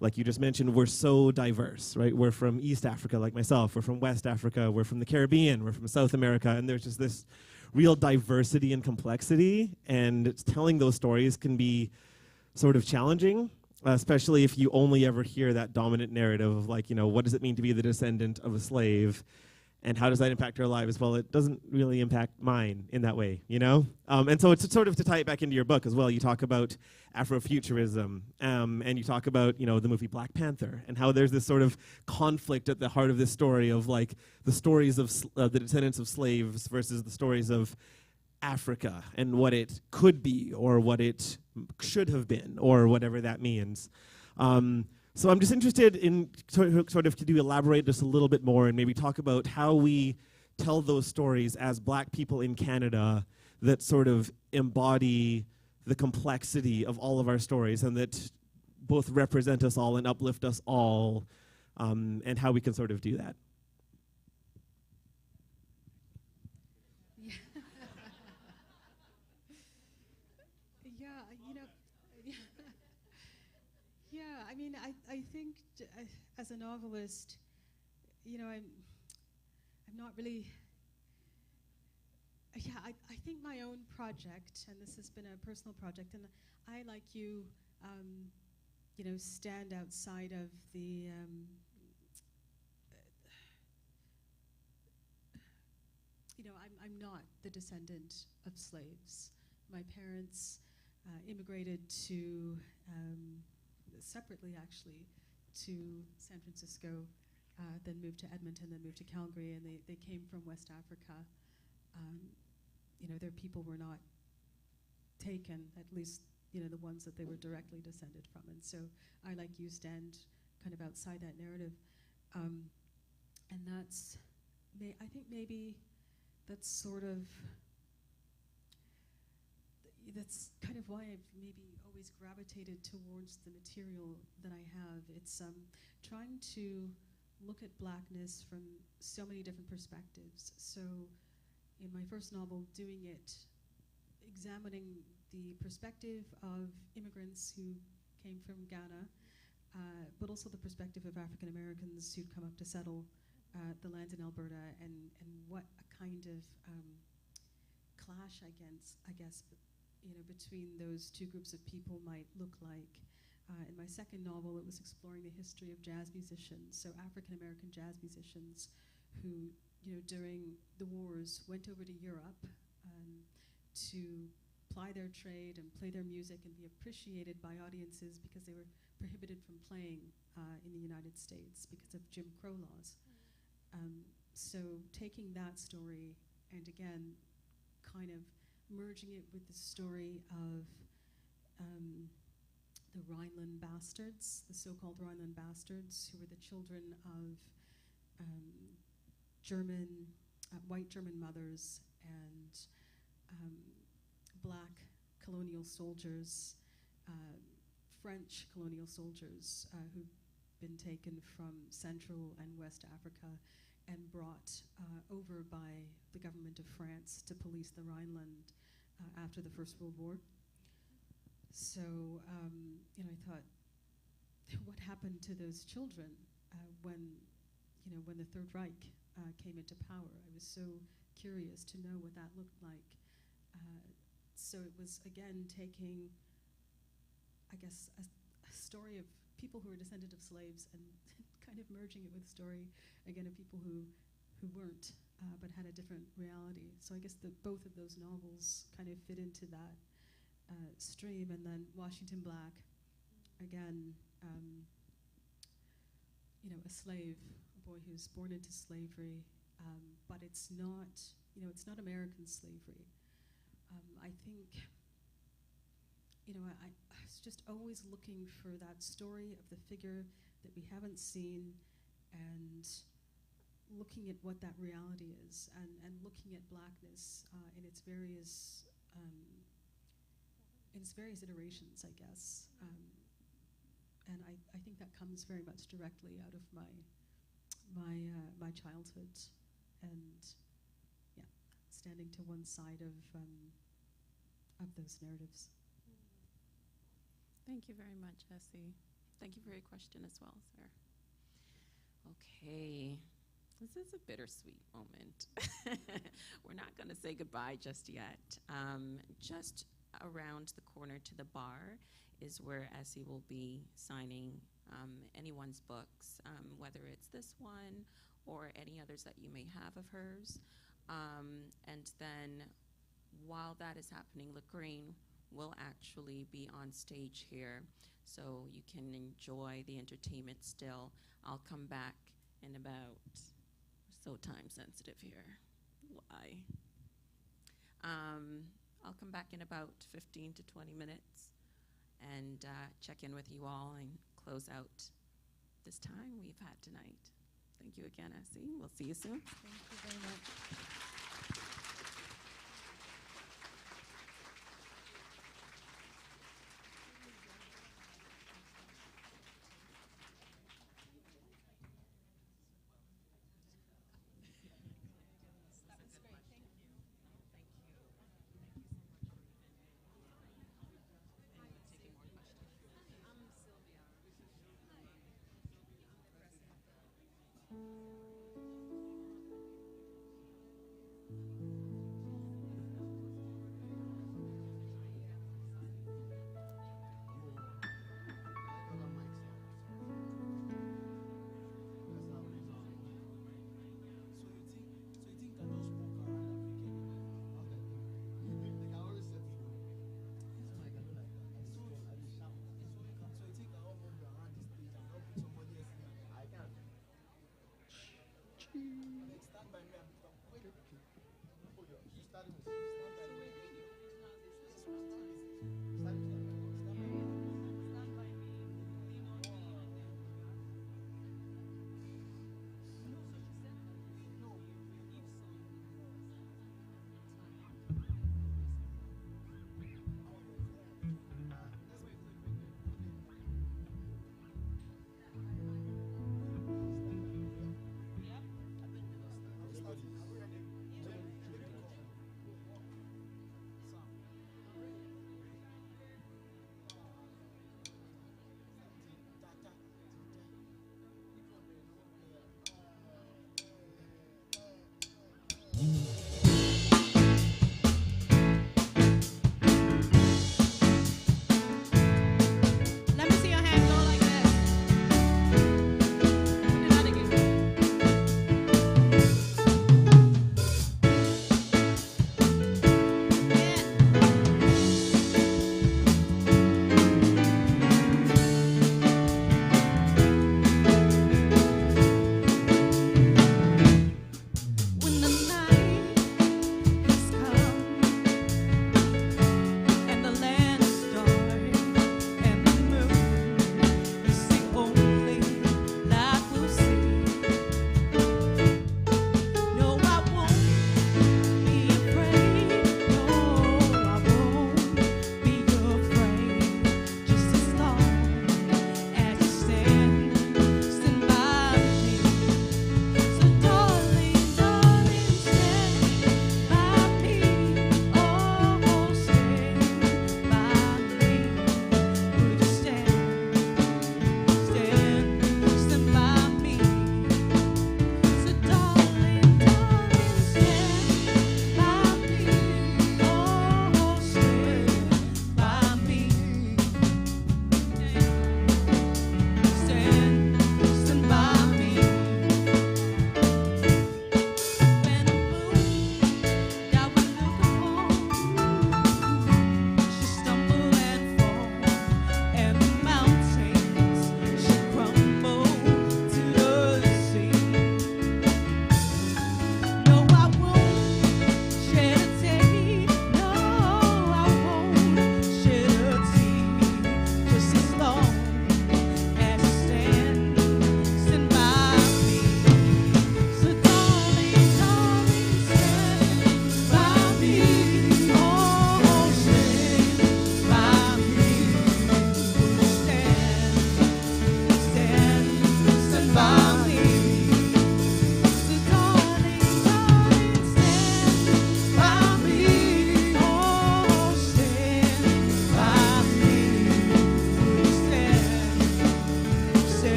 like you just mentioned, we're so diverse, right? We're from East Africa, like myself. We're from West Africa. We're from the Caribbean. We're from South America. And there's just this real diversity and complexity. And telling those stories can be sort of challenging, especially if you only ever hear that dominant narrative of like, what does it mean to be the descendant of a slave? And how does that impact our lives? Well, it doesn't really impact mine in that way, And so it's sort of to tie it back into your book as well. You talk about Afrofuturism, and you talk about, the movie Black Panther, and how there's this sort of conflict at the heart of this story of like the stories of the descendants of slaves versus the stories of Africa and what it could be or what it should have been or whatever that means. So I'm just interested in sort of, could you elaborate just a little bit more and maybe talk about how we tell those stories as Black people in Canada that sort of embody the complexity of all of our stories and that both represent us all and uplift us all, and how we can sort of do that. I mean, I think as a novelist, I'm not really. Yeah, I think my own project, and this has been a personal project, and I, like you, stand outside of the. I'm not the descendant of slaves. My parents immigrated to. Separately, actually, to San Francisco, then moved to Edmonton, then moved to Calgary, and they came from West Africa. Their people were not taken, at least, the ones that they were directly descended from. And so I, like you, stand kind of outside that narrative. And that's, I think maybe that's sort of, that's kind of why I've maybe always gravitated towards the material that I have. It's trying to look at blackness from so many different perspectives. So in my first novel, doing it, examining the perspective of immigrants who came from Ghana, but also the perspective of African Americans who'd come up to settle the land in Alberta, and what a kind of clash, I guess, between those two groups of people might look like. In my second novel, it was exploring the history of jazz musicians, so African American jazz musicians who, during the wars went over to Europe to ply their trade and play their music and be appreciated by audiences because they were prohibited from playing in the United States because of Jim Crow laws. So taking that story and again kind of merging it with the story of the Rhineland bastards, the so-called Rhineland bastards, who were the children of white German mothers and black colonial soldiers, French colonial soldiers who'd been taken from Central and West Africa and brought over by the government of France to police the Rhineland after the First World War. So, I thought, what happened to those children when the Third Reich came into power? I was so curious to know what that looked like. So it was, again, taking, I guess, a story of people who were descended of slaves and kind of merging it with a story, again, of people who weren't, but had a different reality. So I guess both of those novels kind of fit into that stream. And then Washington Black, again, a slave, a boy who's born into slavery, but it's not American slavery. I think, I was just always looking for that story of the figure that we haven't seen, and looking at what that reality is, and looking at blackness in its various iterations, I guess. And I think that comes very much directly out of my childhood, and standing to one side of those narratives. Thank you very much, Esi. Thank you for your question as well, sir. Okay, this is a bittersweet moment. We're not going to say goodbye just yet. Just around the corner to the bar is where Esi will be signing anyone's books, whether it's this one or any others that you may have of hers. And then while that is happening, Lagrange will actually be on stage here, so you can enjoy the entertainment still. I'll come back in about, we're so time sensitive here. Why? I'll come back in about 15 to 20 minutes and check in with you all and close out this time we've had tonight. Thank you again, Esi. We'll see you soon. Thank you very much.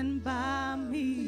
dancing by me.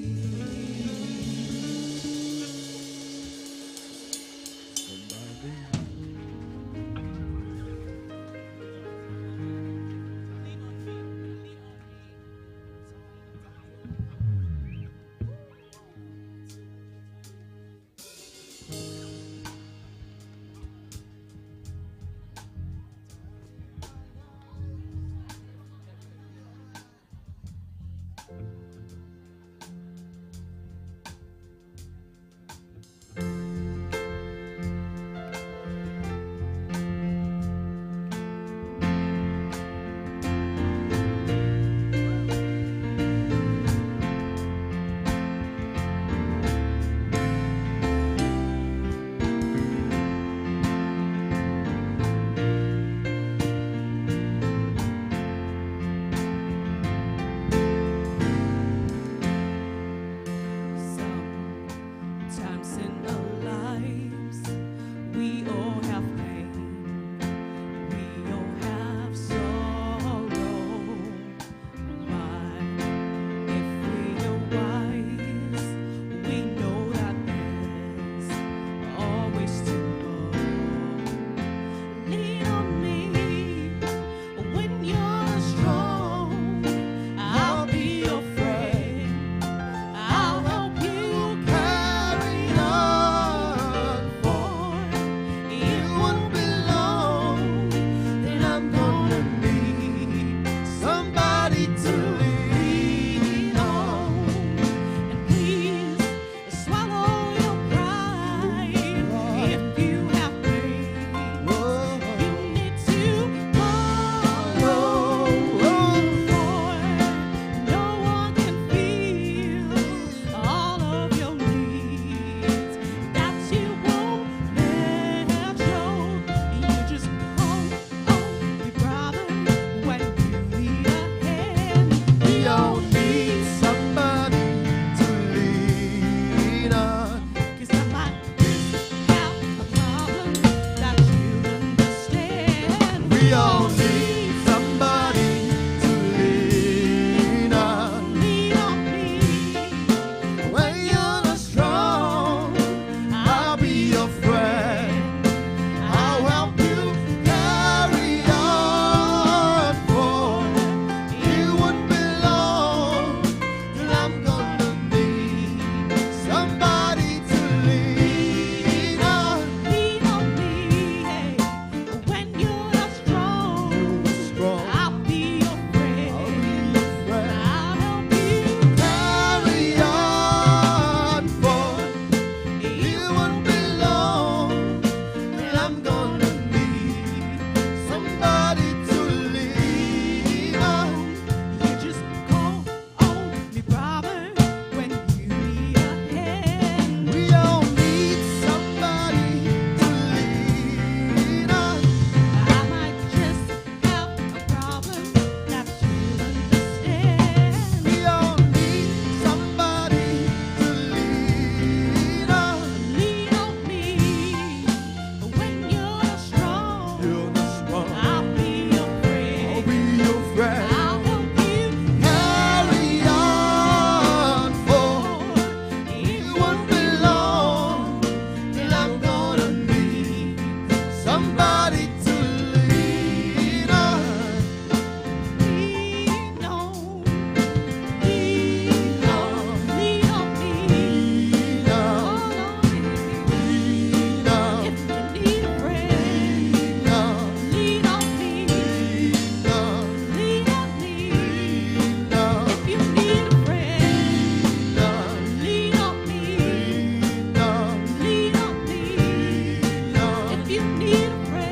If you need a friend.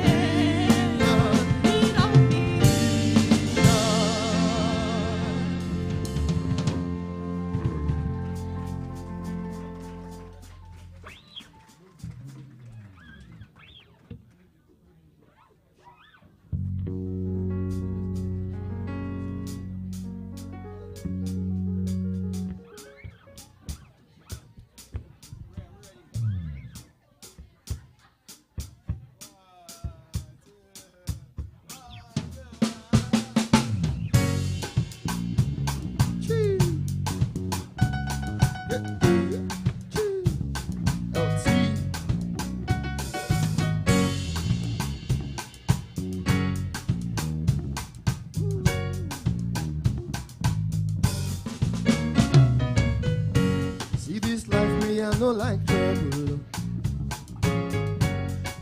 no like trouble.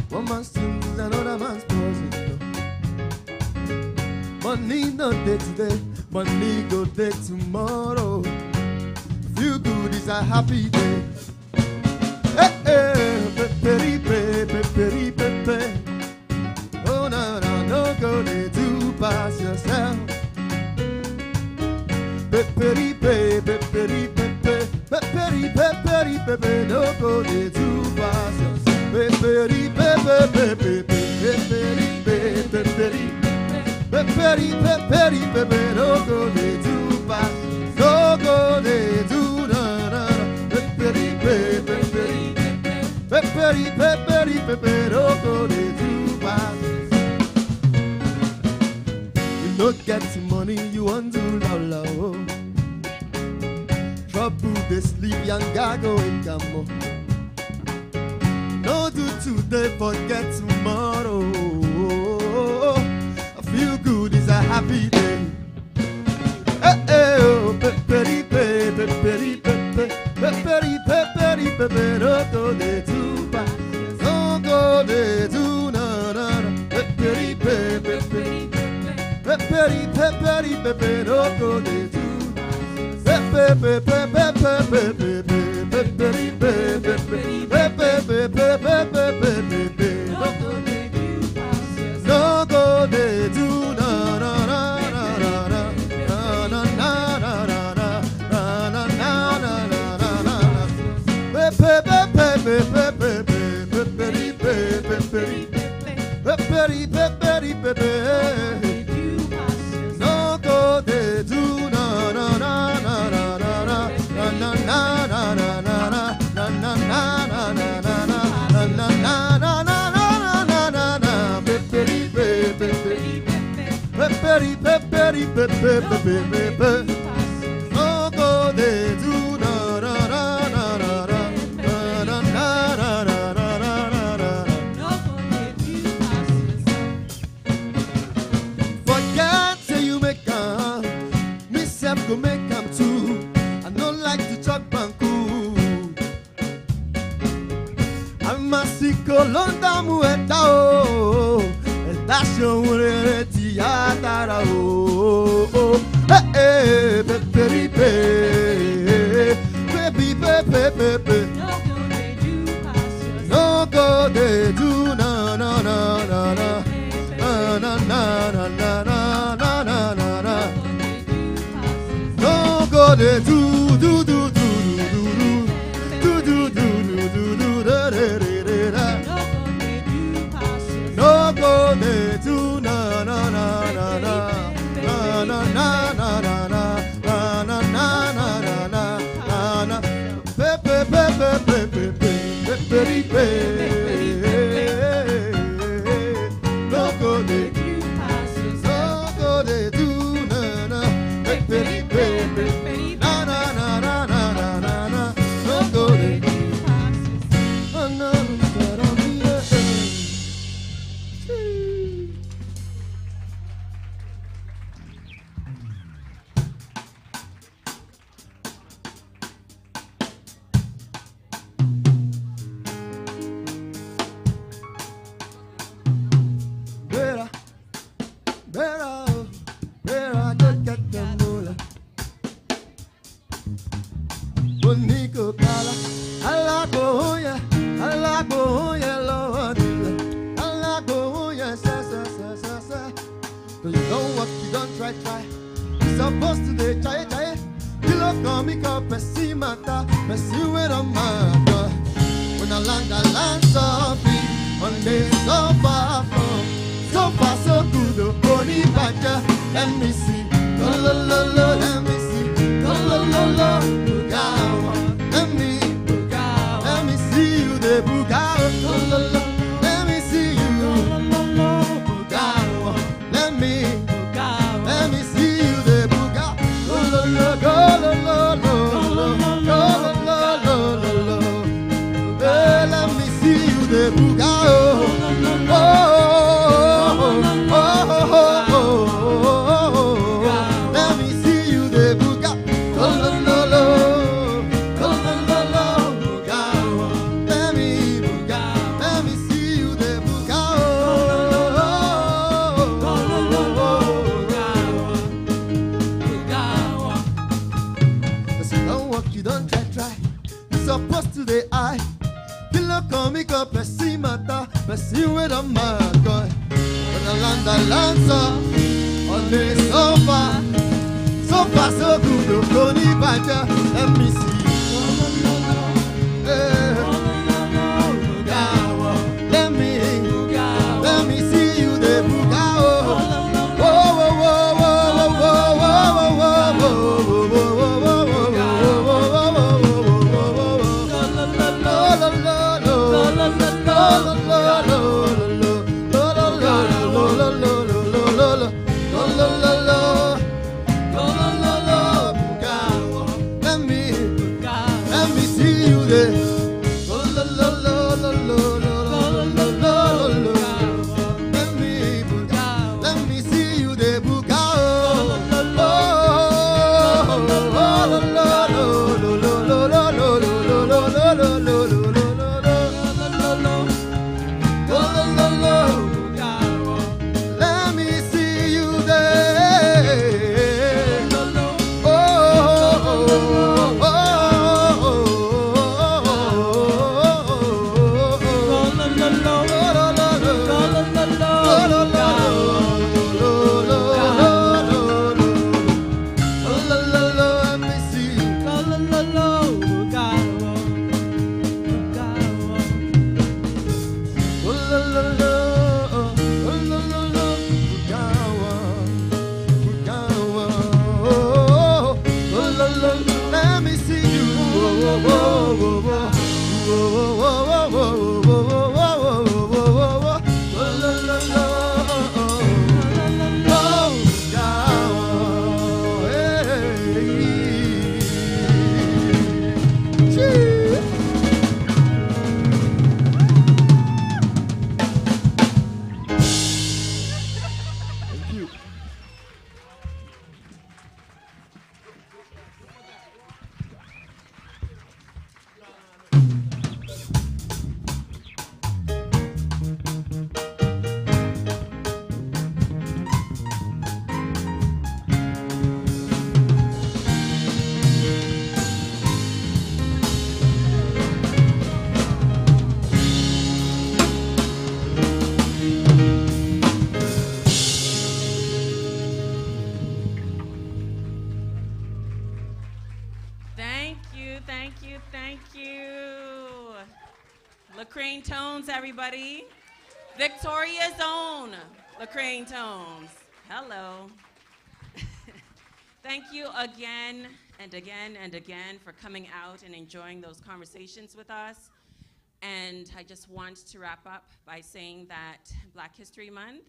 One man's sins is another man's poison. Money no day today, money go day tomorrow. Feel good is a happy day. Hey, hey, peperi, peperi, pepe. Oh, no, no, no, go there to pass yourself. Peperi, pepe, peperi, pepe. Peperi, peperi, pepe. No, go there to pass yourself. Peperi, pepe, pepe, peperi, pepe, peperi. Peperi, peperi, pepe. No, go there to pass. No, go there to na, na, na. Peperi, pepe, peperi. Peperi, peperi, pepe. No, go there to pass. No get money, you want to la oh. Trouble they sleep, young gago in gamo. No do today, forget tomorrow. I feel good is a happy day. Eh eh oh, peperi pe, peperi pepe, peperi peperi pepe. No go de to pass, no go de to na na na. Peperi pe, peperi. Peperi, peperi, pepe, no go de do. Pepe, pepe, pepe, pepe, peperi, pepe, pepe, pepe, pepe, pepe, no go de do. No go de do, na na na na na na na na na na na na na na na. Pepe, pepe, pepe, pepe, peperi, pepe, peperi, peperi, peperi, pepe. Peperi, peperi, pepe, pepe, pepe. No go de do na na na na na na na na na na na na na. No go de do forget say you make am, me self go make am too. I no like to talk banku. I'm a sicko londa mueta o. That's your word. Yatara oh, eh eh, peperi pe, pepe pepe pepe. No go de do na na na na na na na na na na na na na. No go de do do do do do do do do do do da da da. No go de do na na na na na na na na na na na na na na na. Pepe pepe pepe pepe pepe. No go de do na na. Pepe pepe na na na na na na na. No go de do. Oh no, Bonico Kala, Alagoya, Lord, Alagoya, sa. So you don't walk, you don't try. You're supposed to try. You look on me, call Pessimata, Pessim with a mother. When I land so free, one day so far from, so far so good, the body badger. Let me see, let me see, Bugawa. Let me see you, the Bugawa. Let me see you, Bugawa. Let me see you, the Bugawa. Let me see you, the Bugawa. Let me see you, the McCoy. When I land the lancer on the sofa, so far so good, oh, Tony Badger, let me see. Let me see you there, Buga. Oh, oh, oh, oh, oh, oh, oh, let me see you there. Let me see you there, Buga. Let me see you there. Let me see you. Thank you. Lacraine Tones, everybody. Victoria's own Lacraine Tones. Hello. Thank you again and again and again for coming out and enjoying those conversations with us. And I just want to wrap up by saying that Black History Month,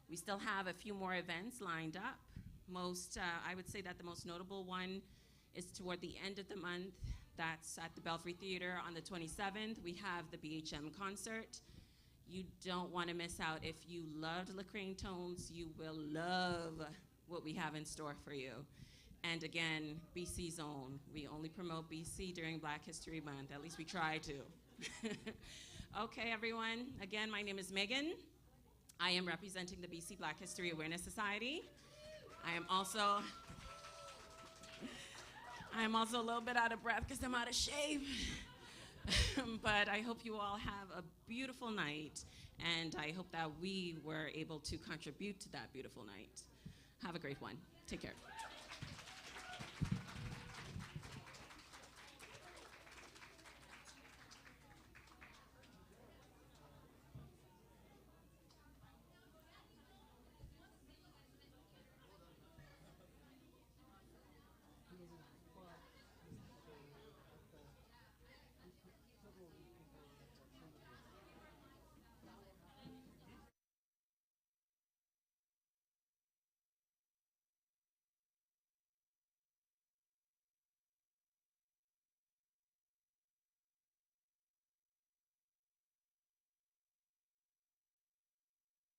we still have a few more events lined up. I would say that the most notable one is toward the end of the month. That's at the Belfry Theater on the 27th. We have the BHM concert. You don't want to miss out. If you loved Lacraine Tones, you will love what we have in store for you. And again, BC's own. We only promote BC during Black History Month. At least we try to. Okay, everyone. Again, my name is Megan. I am representing the BC Black History Awareness Society. I am also a little bit out of breath because I'm out of shape. But I hope you all have a beautiful night, and I hope that we were able to contribute to that beautiful night. Have a great one. Take care.